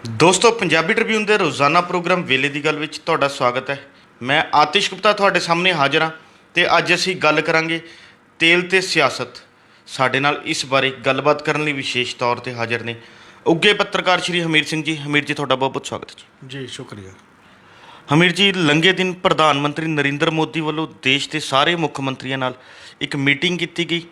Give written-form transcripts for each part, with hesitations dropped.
ਦੋਸਤੋ ਪੰਜਾਬੀ ਟ੍ਰਿਬਿਊਨ ਦੇ ਰੋਜ਼ਾਨਾ ਪ੍ਰੋਗਰਾਮ ਵੇਲੇ ਦੀ ਗੱਲ ਵਿੱਚ ਤੁਹਾਡਾ ਸਵਾਗਤ ਹੈ। ਮੈਂ ਆਤਿਸ਼ ਗੁਪਤਾ ਤੁਹਾਡੇ ਸਾਹਮਣੇ ਹਾਜ਼ਰ ਹਾਂ ਤੇ ਅੱਜ ਅਸੀਂ ਗੱਲ ਕਰਾਂਗੇ ਤੇਲ ਤੇ ਸਿਆਸਤ। ਸਾਡੇ ਨਾਲ ਇਸ ਬਾਰੇ ਗੱਲਬਾਤ ਕਰਨ ਲਈ ਵਿਸ਼ੇਸ਼ ਤੌਰ ਤੇ ਹਾਜ਼ਰ ਨੇ ਉੱਘੇ ਪੱਤਰਕਾਰ ਸ਼੍ਰੀ ਹਮੀਰ ਸਿੰਘ ਜੀ। ਹਮੀਰ ਜੀ, ਤੁਹਾਡਾ ਬਹੁਤ ਬਹੁਤ ਸਵਾਗਤ ਹੈ ਜੀ। ਜੀ ਸ਼ੁਕਰੀਆ। ਹਮੀਰ ਜੀ, ਲੰਘੇ ਦਿਨ ਪ੍ਰਧਾਨ ਮੰਤਰੀ ਨਰਿੰਦਰ ਮੋਦੀ ਵੱਲੋਂ ਦੇਸ਼ ਦੇ ਸਾਰੇ ਮੁੱਖ ਮੰਤਰੀਆਂ ਨਾਲ ਇੱਕ ਮੀਟਿੰਗ ਕੀਤੀ ਗਈ।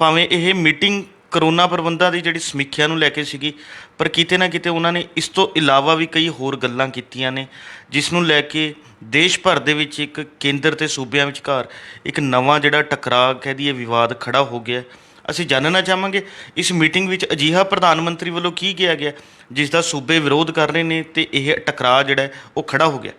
ਭਾਵੇਂ ਇਹ ਮੀਟਿੰਗ ਕਰੋਨਾ ਪ੍ਰਬੰਧਾਂ ਦੀ ਜਿਹੜੀ ਸਮੀਖਿਆ ਨੂੰ ਲੈ ਕੇ ਸੀਗੀ, ਪਰ ਕਿਤੇ ਨਾ ਕਿਤੇ ਉਹਨਾਂ ਨੇ ਇਸ ਤੋਂ ਇਲਾਵਾ ਵੀ ਕਈ ਹੋਰ ਗੱਲਾਂ ਕੀਤੀਆਂ ਨੇ, ਜਿਸ ਨੂੰ ਲੈ ਕੇ ਦੇਸ਼ ਭਰ ਦੇ ਵਿੱਚ ਇੱਕ ਕੇਂਦਰ ਅਤੇ ਸੂਬਿਆਂ ਵਿਚਕਾਰ ਇੱਕ ਨਵਾਂ ਜਿਹੜਾ ਟਕਰਾਅ ਕਹਿ ਦਈਏ ਵਿਵਾਦ ਖੜਾ ਹੋ ਗਿਆ। ਅਸੀਂ ਜਾਣਨਾ ਚਾਹਾਂਗੇ ਇਸ ਮੀਟਿੰਗ ਵਿੱਚ ਅਜਿਹਾ ਪ੍ਰਧਾਨ ਮੰਤਰੀ ਵੱਲੋਂ ਕੀ ਕਿਹਾ ਗਿਆ ਜਿਸ ਦਾ ਸੂਬੇ ਵਿਰੋਧ ਕਰ ਰਹੇ ਨੇ ਅਤੇ ਇਹ ਟਕਰਾਅ ਜਿਹੜਾ ਉਹ ਖੜਾ ਹੋ ਗਿਆ।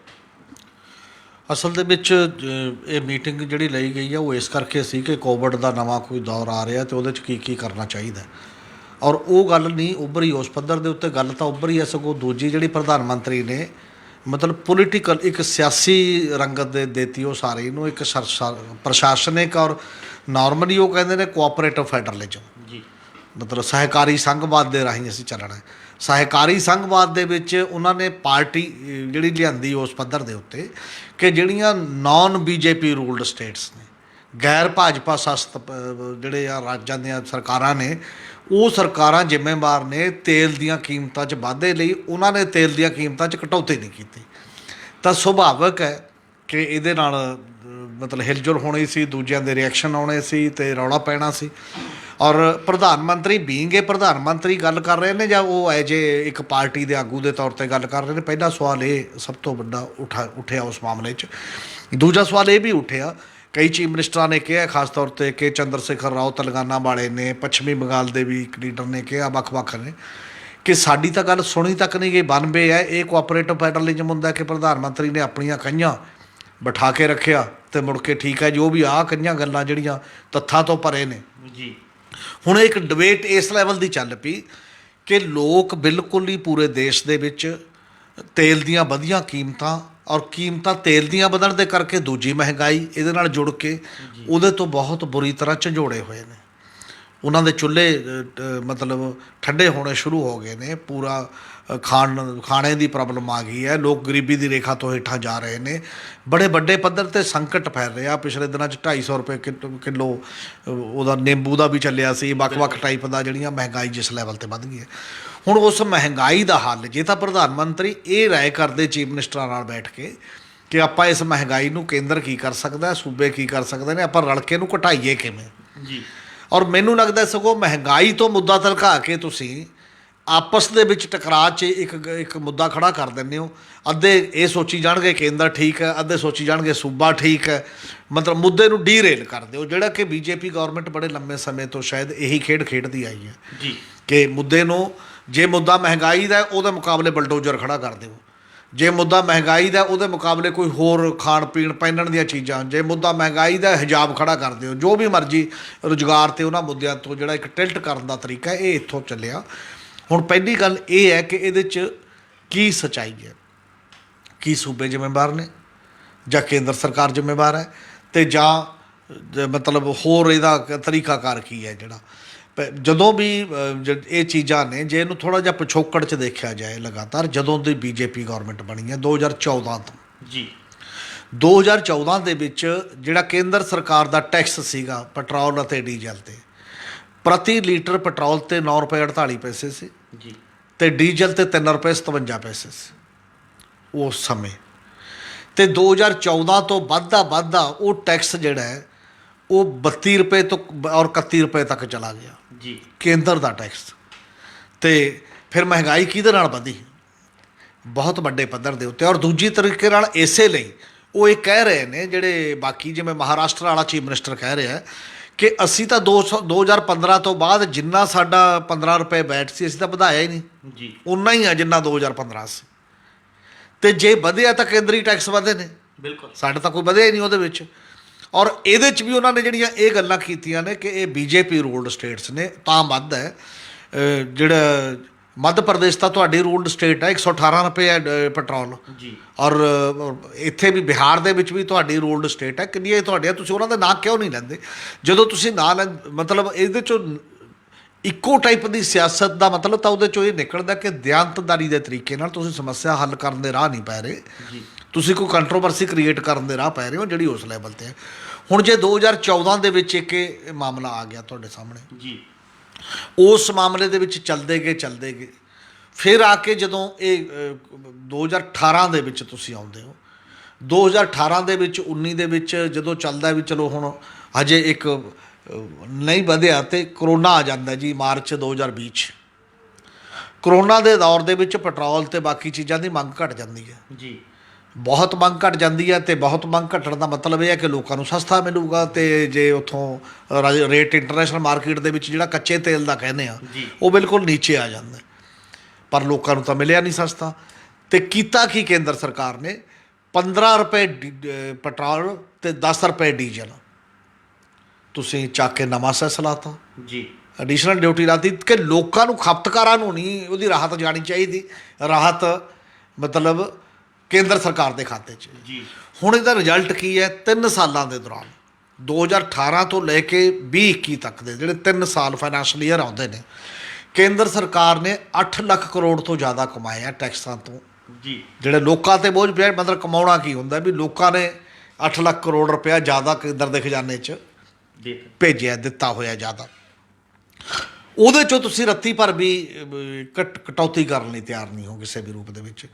ਅਸਲ ਦੇ ਵਿੱਚ ਇਹ ਮੀਟਿੰਗ ਜਿਹੜੀ ਲਈ ਗਈ ਆ ਉਹ ਇਸ ਕਰਕੇ ਸੀ ਕਿ ਕੋਵਿਡ ਦਾ ਨਵਾਂ ਕੋਈ ਦੌਰ ਆ ਰਿਹਾ ਅਤੇ ਉਹਦੇ 'ਚ ਕੀ ਕੀ ਕਰਨਾ ਚਾਹੀਦਾ, ਔਰ ਉਹ ਗੱਲ ਨਹੀਂ ਉੱਭਰੀ ਉਸ ਪੱਧਰ ਦੇ ਉੱਤੇ। ਗੱਲ ਤਾਂ ਉੱਭਰੀ ਹੈ ਸਗੋਂ ਦੂਜੀ ਜਿਹੜੀ ਪ੍ਰਧਾਨ ਮੰਤਰੀ ਨੇ ਮਤਲਬ ਪੋਲੀਟੀਕਲ ਇੱਕ ਸਿਆਸੀ ਰੰਗਤ ਦੇ ਦਿੱਤੀ ਉਹ ਸਾਰੇ ਨੂੰ, ਇੱਕ ਪ੍ਰਸ਼ਾਸਨਿਕ ਔਰ ਨਾਰਮਲੀ ਉਹ ਕਹਿੰਦੇ ਨੇ ਕੋਆਪਰੇਟਿਵ ਫੈਡਰਲਿਜ਼ਮ ਜੀ, ਮਤਲਬ ਸਹਿਕਾਰੀ ਸੰਘਵਾਦ ਦੇ ਰਾਹੀਂ ਅਸੀਂ ਚੱਲਣਾ ਹੈ। ਸਹਿਕਾਰੀ ਸੰਘਵਾਦ ਦੇ ਵਿੱਚ ਉਹਨਾਂ ਨੇ ਪਾਰਟੀ ਜਿਹੜੀ ਲਿਆਂਦੀ ਉਸ ਪੱਧਰ ਦੇ ਉੱਤੇ ਕਿ ਜਿਹੜੀਆਂ ਨਾਨ ਬੀਜੇਪੀ ਰੂਲਡ ਸਟੇਟਸ ਨੇ, ਗੈਰ ਭਾਜਪਾ ਸ਼ਾਸਤ ਜਿਹੜੇ ਆ ਰਾਜਾਂ ਦੀਆਂ ਸਰਕਾਰਾਂ ਨੇ, ਉਹ ਸਰਕਾਰਾਂ ਜ਼ਿੰਮੇਵਾਰ ਨੇ ਤੇਲ ਦੀਆਂ ਕੀਮਤਾਂ 'ਚ ਵਾਧੇ ਲਈ। ਉਹਨਾਂ ਨੇ ਤੇਲ ਦੀਆਂ ਕੀਮਤਾਂ 'ਚ ਕਟੌਤੀ ਨਹੀਂ ਕੀਤੀ। ਤਾਂ ਸੁਭਾਵਿਕ ਹੈ ਕਿ ਇਹਦੇ ਨਾਲ ਮਤਲਬ ਹਿਲਜੁਲ ਹੋਣੀ ਸੀ, ਦੂਜਿਆਂ ਦੇ ਰਿਐਕਸ਼ਨ ਆਉਣੇ ਸੀ ਅਤੇ ਰੌਲਾ ਪੈਣਾ ਸੀ। ਔਰ ਪ੍ਰਧਾਨ ਮੰਤਰੀ ਬੀਇੰਗ ਇਹ ਪ੍ਰਧਾਨ ਮੰਤਰੀ ਗੱਲ ਕਰ ਰਹੇ ਨੇ ਜਾਂ ਉਹ ਐਜ ਇੱਕ ਪਾਰਟੀ ਦੇ ਆਗੂ ਦੇ ਤੌਰ 'ਤੇ ਗੱਲ ਕਰ ਰਹੇ ਨੇ? ਪਹਿਲਾ ਸਵਾਲ ਇਹ ਸਭ ਤੋਂ ਵੱਡਾ ਉੱਠਿਆ ਉਸ ਮਾਮਲੇ 'ਚ। ਦੂਜਾ ਸਵਾਲ ਇਹ ਵੀ ਉੱਠਿਆ, ਕਈ ਚੀਫ ਮਿਨਿਸਟਰਾਂ ਨੇ ਕਿਹਾ, ਖਾਸ ਤੌਰ 'ਤੇ ਕਿ ਚੰਦਰ ਸ਼ੇਖਰ ਰਾਓ ਤੇਲੰਗਾਨਾ ਵਾਲੇ ਨੇ, ਪੱਛਮੀ ਬੰਗਾਲ ਦੇ ਵੀ ਇੱਕ ਲੀਡਰ ਨੇ ਕਿਹਾ, ਵੱਖ ਨੇ, ਕਿ ਸਾਡੀ ਤਾਂ ਗੱਲ ਸੁਣੀ ਤੱਕ ਨਹੀਂ ਗਈ। 92 ਹੈ, ਇਹ ਕੋਆਪਰੇਟਿਵ ਫੈਡਰਲਿਜ਼ਮ ਹੁੰਦਾ ਕਿ ਪ੍ਰਧਾਨ ਮੰਤਰੀ ਨੇ ਆਪਣੀਆਂ ਕਈਆਂ ਬਿਠਾ ਕੇ ਰੱਖਿਆ ਅਤੇ ਮੁੜ ਕੇ ਠੀਕ ਹੈ ਜੋ ਵੀ ਆਹ ਕਈਆਂ ਗੱਲਾਂ ਜਿਹੜੀਆਂ ਤੱਥਾਂ ਤੋਂ ਪਰੇ ਨੇ ਜੀ। ਹੁਣ ਇੱਕ ਡਿਬੇਟ ਇਸ ਲੈਵਲ ਦੀ ਚੱਲ ਪਈ ਕਿ ਲੋਕ ਬਿਲਕੁਲ ਹੀ ਪੂਰੇ ਦੇਸ਼ ਦੇ ਵਿੱਚ ਤੇਲ ਦੀਆਂ ਵਧੀਆਂ ਕੀਮਤਾਂ ਔਰ ਕੀਮਤਾਂ ਤੇਲ ਦੀਆਂ ਵਧਣ ਦੇ ਕਰਕੇ ਦੂਜੀ ਮਹਿੰਗਾਈ ਇਹਦੇ ਨਾਲ ਜੁੜ ਕੇ ਉਹਦੇ ਤੋਂ ਬਹੁਤ ਬੁਰੀ ਤਰ੍ਹਾਂ ਝੰਜੋੜੇ ਹੋਏ ਨੇ। ਉਹਨਾਂ ਦੇ ਚੁੱਲ੍ਹੇ ਮਤਲਬ ਠੰਡੇ ਹੋਣੇ ਸ਼ੁਰੂ ਹੋ ਗਏ ਨੇ, ਪੂਰਾ ਖਾਣੇ ਦੀ ਪ੍ਰੋਬਲਮ ਆ ਗਈ ਹੈ, ਲੋਕ ਗਰੀਬੀ ਦੀ ਰੇਖਾ ਤੋਂ ਹੇਠਾਂ ਜਾ ਰਹੇ ਨੇ, ਬੜੇ ਵੱਡੇ ਪੱਧਰ 'ਤੇ ਸੰਕਟ ਫੈਲ ਰਿਹਾ। ਪਿਛਲੇ ਦਿਨਾਂ 'ਚ 250 ਰੁਪਏ ਕਿਲੋ ਉਹਦਾ ਨਿੰਬੂ ਦਾ ਵੀ ਚੱਲਿਆ ਸੀ, ਵੱਖ ਟਾਈਪ ਦਾ ਜਿਹੜੀਆਂ ਮਹਿੰਗਾਈ ਜਿਸ ਲੈਵਲ 'ਤੇ ਵੱਧ ਗਈ ਹੈ। ਹੁਣ ਉਸ ਮਹਿੰਗਾਈ ਦਾ ਹੱਲ ਜੇ ਤਾਂ ਪ੍ਰਧਾਨ ਮੰਤਰੀ ਇਹ ਰਾਏ ਕਰਦੇ ਚੀਫ ਮਿਨਿਸਟਰਾਂ ਨਾਲ ਬੈਠ ਕੇ ਕਿ ਆਪਾਂ ਇਸ ਮਹਿੰਗਾਈ ਨੂੰ ਕੇਂਦਰ ਕੀ ਕਰ ਸਕਦਾ, ਸੂਬੇ ਕੀ ਕਰ ਸਕਦੇ ਨੇ, ਆਪਾਂ ਰਲ ਕੇ ਇਹਨੂੰ ਘਟਾਈਏ ਕਿਵੇਂ। ਜੀ। ਔਰ ਮੈਨੂੰ ਲੱਗਦਾ ਸਗੋਂ ਮਹਿੰਗਾਈ ਤੋਂ ਮੁੱਦਾ ਧਲਕਾ ਕੇ ਤੁਸੀਂ ਆਪਸ ਦੇ ਵਿੱਚ ਟਕਰਾਅ 'ਚ ਇੱਕ ਮੁੱਦਾ ਖੜਾ ਕਰ ਦਿੰਦੇ ਹੋ। ਅੱਧੇ ਇਹ ਸੋਚੀ ਜਾਣਗੇ ਕੇਂਦਰ ਠੀਕ ਹੈ, ਅੱਧੇ ਸੋਚੀ ਜਾਣਗੇ ਸੂਬਾ ਠੀਕ ਹੈ, ਮਤਲਬ ਮੁੱਦੇ ਨੂੰ ਡੀਰੇਲ ਕਰ ਦਿਓ, ਜਿਹੜਾ ਕਿ ਬੀਜੇਪੀ ਗੌਰਮੈਂਟ ਬੜੇ ਲੰਬੇ ਸਮੇਂ ਤੋਂ ਸ਼ਾਇਦ ਇਹੀ ਖੇਡਦੀ ਆਈ ਹੈ ਜੀ, ਕਿ ਮੁੱਦੇ ਨੂੰ, ਜੇ ਮੁੱਦਾ ਮਹਿੰਗਾਈ ਦਾ ਉਹਦੇ ਮੁਕਾਬਲੇ ਬਲਡੋਜ਼ਰ ਖੜਾ ਕਰ ਦਿਓ, ਜੇ ਮੁੱਦਾ ਮਹਿੰਗਾਈ ਦਾ ਉਹਦੇ ਮੁਕਾਬਲੇ ਕੋਈ ਹੋਰ ਖਾਣ ਪੀਣ ਪਹਿਨਣ ਦੀਆਂ ਚੀਜ਼ਾਂ, ਜੇ ਮੁੱਦਾ ਮਹਿੰਗਾਈ ਦਾ ਹਿਜਾਬ ਖੜਾ ਕਰ ਦਿਓ, ਜੋ ਵੀ ਮਰਜ਼ੀ ਰੁਜ਼ਗਾਰ ਅਤੇ ਉਹਨਾਂ ਮੁੱਦਿਆਂ ਤੋਂ ਜਿਹੜਾ ਇੱਕ ਟਿਲਟ ਕਰਨ ਦਾ ਤਰੀਕਾ ਇਹ ਇੱਥੋਂ ਚੱਲਿਆ। ਹੁਣ ਪਹਿਲੀ ਗੱਲ ਇਹ ਹੈ ਕਿ ਇਹਦੇ 'ਚ ਕੀ ਸੱਚਾਈ ਹੈ, ਕੀ ਸੂਬੇ ਜ਼ਿੰਮੇਵਾਰ ਨੇ ਜਾਂ ਕੇਂਦਰ ਸਰਕਾਰ ਜ਼ਿੰਮੇਵਾਰ ਹੈ, ਅਤੇ ਜਾਂ ਮਤਲਬ ਹੋਰ ਇਹਦਾ ਤਰੀਕਾਕਾਰ ਕੀ ਹੈ ਜਿਹੜਾ ਜਦੋਂ ਵੀ ਇਹ ਚੀਜ਼ਾਂ ਨੇ। ਜੇ ਇਹਨੂੰ ਥੋੜ੍ਹਾ ਜਿਹਾ ਪਿਛੋਕੜ 'ਚ ਦੇਖਿਆ ਜਾਏ, ਲਗਾਤਾਰ ਜਦੋਂ ਦੀ ਬੀਜੇਪੀ ਗੌਰਮੈਂਟ ਬਣੀ ਹੈ 2014 ਤੋਂ ਜੀ, 2014 ਦੇ ਵਿੱਚ ਜਿਹੜਾ ਕੇਂਦਰ ਸਰਕਾਰ ਦਾ ਟੈਕਸ ਸੀਗਾ ਪੈਟਰੋਲ ਅਤੇ ਡੀਜ਼ਲ 'ਤੇ, ਪ੍ਰਤੀ ਲੀਟਰ ਪੈਟਰੋਲ 'ਤੇ 9 ਰੁਪਏ 48 ਪੈਸੇ ਸੀ ਜੀ, ਅਤੇ ਡੀਜ਼ਲ 'ਤੇ 3 ਰੁਪਏ 57 ਪੈਸੇ ਸੀ ਉਸ ਸਮੇਂ। ਅਤੇ 2014 ਤੋਂ ਵੱਧਦਾ ਉਹ ਟੈਕਸ ਜਿਹੜਾ ਹੈ ਉਹ 32 ਰੁਪਏ ਤੋਂ ਔਰ 31 ਰੁਪਏ ਤੱਕ ਚਲਾ ਗਿਆ ਜੀ, ਕੇਂਦਰ ਦਾ ਟੈਕਸ। ਅਤੇ ਫਿਰ ਮਹਿੰਗਾਈ ਕਿਹਦੇ ਨਾਲ ਵਧੀ? ਬਹੁਤ ਵੱਡੇ ਪੱਧਰ ਦੇ ਉੱਤੇ। ਔਰ ਦੂਜੀ ਤਰੀਕੇ ਨਾਲ ਇਸੇ ਲਈ ਉਹ ਇਹ ਕਹਿ ਰਹੇ ਨੇ, ਜਿਹੜੇ ਬਾਕੀ ਜਿਵੇਂ ਮਹਾਰਾਸ਼ਟਰ ਵਾਲਾ ਚੀਫ ਮਿਨਿਸਟਰ ਕਹਿ ਰਿਹਾ ਕਿ ਅਸੀਂ ਤਾਂ 2015 ਤੋਂ ਬਾਅਦ ਜਿੰਨਾ ਸਾਡਾ 15 ਰੁਪਏ ਵੈਟ ਸੀ ਅਸੀਂ ਤਾਂ ਵਧਾਇਆ ਹੀ ਨਹੀਂ ਜੀ, ਉਨਾ ਹੀ ਆ ਜਿੰਨਾ 2015 ਸੀ। ਅਤੇ ਜੇ ਵਧਿਆ ਤਾਂ ਕੇਂਦਰੀ ਟੈਕਸ ਵਧੇ ਨੇ, ਬਿਲਕੁਲ ਸਾਡਾ ਤਾਂ ਕੋਈ ਵਧਿਆ ਹੀ ਨਹੀਂ ਉਹਦੇ ਵਿੱਚ। ਔਰ ਇਹਦੇ 'ਚ ਵੀ ਉਹਨਾਂ ਨੇ ਜਿਹੜੀਆਂ ਇਹ ਗੱਲਾਂ ਕੀਤੀਆਂ ਨੇ ਕਿ ਇਹ ਬੀਜੇਪੀ ਰੂਲਡ ਸਟੇਟਸ ਨੇ ਤਾਂ ਵੱਧ ਹੈ। ਜਿਹੜਾ ਮੱਧ ਪ੍ਰਦੇਸ਼ ਤਾਂ ਤੁਹਾਡੀ ਰੂਲਡ ਸਟੇਟ ਹੈ, 118 ਰੁਪਏ ਹੈ ਪੈਟਰੋਲ ਜੀ, ਔਰ ਇੱਥੇ ਵੀ ਬਿਹਾਰ ਦੇ ਵਿੱਚ ਵੀ ਤੁਹਾਡੀ ਰੂਲਡ ਸਟੇਟ ਹੈ। ਕਿੰਨੀਆਂ ਤੁਹਾਡੀਆਂ, ਤੁਸੀਂ ਉਹਨਾਂ ਦਾ ਨਾਂ ਕਿਉਂ ਨਹੀਂ ਲੈਂਦੇ? ਜਦੋਂ ਤੁਸੀਂ ਨਾਂ ਮਤਲਬ ਇਹਦੇ 'ਚੋਂ ਇੱਕੋ ਟਾਈਪ ਦੀ ਸਿਆਸਤ ਦਾ ਮਤਲਬ ਤਾਂ ਉਹਦੇ ਚੋਂ ਇਹ ਨਿਕਲਦਾ ਕਿ ਦਿਆਨਤਦਾਰੀ ਦੇ ਤਰੀਕੇ ਨਾਲ ਤੁਸੀਂ ਸਮੱਸਿਆ ਹੱਲ ਕਰਨ ਦੇ ਰਾਹ ਨਹੀਂ ਪੈ ਰਹੇ, ਤੁਸੀਂ ਕੋਈ ਕੰਟਰੋਵਰਸੀ ਕ੍ਰੀਏਟ ਕਰਨ ਦੇ ਰਾਹ ਪੈ ਰਹੇ ਹੋ, ਜਿਹੜੀ ਉਸ ਲੈਵਲ ਤੇ ਹੈ। ਹੁਣ ਜੇ 2014 ਦੇ ਵਿੱਚ ਇੱਕ ਇਹ ਮਾਮਲਾ ਆ ਗਿਆ ਤੁਹਾਡੇ ਸਾਹਮਣੇ ਜੀ, ਉਸ ਮਾਮਲੇ ਦੇ ਵਿੱਚ ਚੱਲਦੇ ਗਏ ਫਿਰ ਆ ਕੇ ਜਦੋਂ ਇਹ 2018 ਦੇ ਵਿੱਚ ਤੁਸੀਂ ਆਉਂਦੇ ਹੋ, 2018 ਦੇ ਵਿੱਚ 19 ਦੇ ਵਿੱਚ ਜਦੋਂ ਚੱਲਦਾ ਵੀ ਚਲੋ ਹੁਣ ਹਜੇ ਇੱਕ ਨਹੀਂ ਵਧਿਆ ਤੇ ਕਰੋਨਾ ਆ ਜਾਂਦਾ ਜੀ ਮਾਰਚ 2020 'ਚ। ਕਰੋਨਾ ਦੇ ਦੌਰ ਦੇ ਵਿੱਚ ਪੈਟਰੋਲ ਤੇ ਬਾਕੀ ਚੀਜ਼ਾਂ ਦੀ ਮੰਗ ਘਟ ਜਾਂਦੀ ਹੈ ਜੀ, ਬਹੁਤ ਮੰਗ ਘਟ ਜਾਂਦੀ ਹੈ। ਤੇ ਬਹੁਤ ਮੰਗ ਘਟਣ ਦਾ ਮਤਲਬ ਇਹ ਹੈ ਕਿ ਲੋਕਾਂ ਨੂੰ ਸਸਤਾ ਮਿਲੂਗਾ, ਤੇ ਜੇ ਉੱਥੋਂ ਰੇਟ ਇੰਟਰਨੈਸ਼ਨਲ ਮਾਰਕੀਟ ਦੇ ਵਿੱਚ ਜਿਹੜਾ ਕੱਚੇ ਤੇਲ ਦਾ ਕਹਿੰਦੇ ਆ ਉਹ ਬਿਲਕੁਲ ਨੀਚੇ ਆ ਜਾਂਦਾ, ਪਰ ਲੋਕਾਂ ਨੂੰ ਤਾਂ ਮਿਲਿਆ ਨਹੀਂ ਸਸਤਾ। ਤੇ ਕੀਤਾ ਕੀ ਕੇਂਦਰ ਸਰਕਾਰ ਨੇ, 15 ਰੁਪਏ ਪੈਟਰੋਲ ਤੇ 10 ਰੁਪਏ ਡੀਜ਼ਲ ਤੁਸੀਂ ਚੱਕ ਕੇ ਨਵਾਂ ਸੈਸ ਲਾਤਾ ਜੀ, ਐਡੀਸ਼ਨਲ ਡਿਊਟੀ ਲਾਤੀ ਕਿ ਲੋਕਾਂ ਨੂੰ, ਖਪਤਕਾਰਾਂ ਨੂੰ ਨਹੀਂ ਉਹਦੀ ਰਾਹਤ ਜਾਣੀ ਚਾਹੀਦੀ। ਰਾਹਤ ਮਤਲਬ ਕੇਂਦਰ ਸਰਕਾਰ ਦੇ ਖਾਤੇ 'ਚ। ਜੀ, ਹੁਣ ਇਹਦਾ ਰਿਜ਼ਲਟ ਕੀ ਹੈ? 3 ਸਾਲਾਂ ਦੇ ਦੌਰਾਨ 2018 ਤੋਂ ਲੈ ਕੇ 2021 ਤੱਕ ਦੇ ਜਿਹੜੇ 3 ਸਾਲ ਫਾਈਨੈਂਸ਼ੀਅਲ ਈਅਰ ਆਉਂਦੇ ਨੇ, ਕੇਂਦਰ ਸਰਕਾਰ ਨੇ 8 ਲੱਖ ਕਰੋੜ ਤੋਂ ਜ਼ਿਆਦਾ ਕਮਾਇਆ ਟੈਕਸਾਂ ਤੋਂ। ਜੀ, ਜਿਹੜੇ ਲੋਕਾਂ ਤੇ ਬੋਝ ਪਿਆ, ਮਤਲਬ ਕਮਾਉਣਾ ਕੀ ਹੁੰਦਾ ਵੀ ਲੋਕਾਂ ਨੇ 8 ਲੱਖ ਕਰੋੜ ਰੁਪਇਆ ਜ਼ਿਆਦਾ ਕੇਂਦਰ ਦੇ ਖਜ਼ਾਨੇ 'ਚ ਭੇਜਿਆ, ਦਿੱਤਾ ਹੋਇਆ ਜ਼ਿਆਦਾ। ਉਹਦੇ 'ਚੋਂ ਤੁਸੀਂ ਰੱਤੀ ਭਰ ਵੀ ਕਟੌਤੀ ਕਰਨ ਲਈ ਤਿਆਰ ਨਹੀਂ ਹੋ ਕਿਸੇ ਵੀ ਰੂਪ ਦੇ ਵਿੱਚ।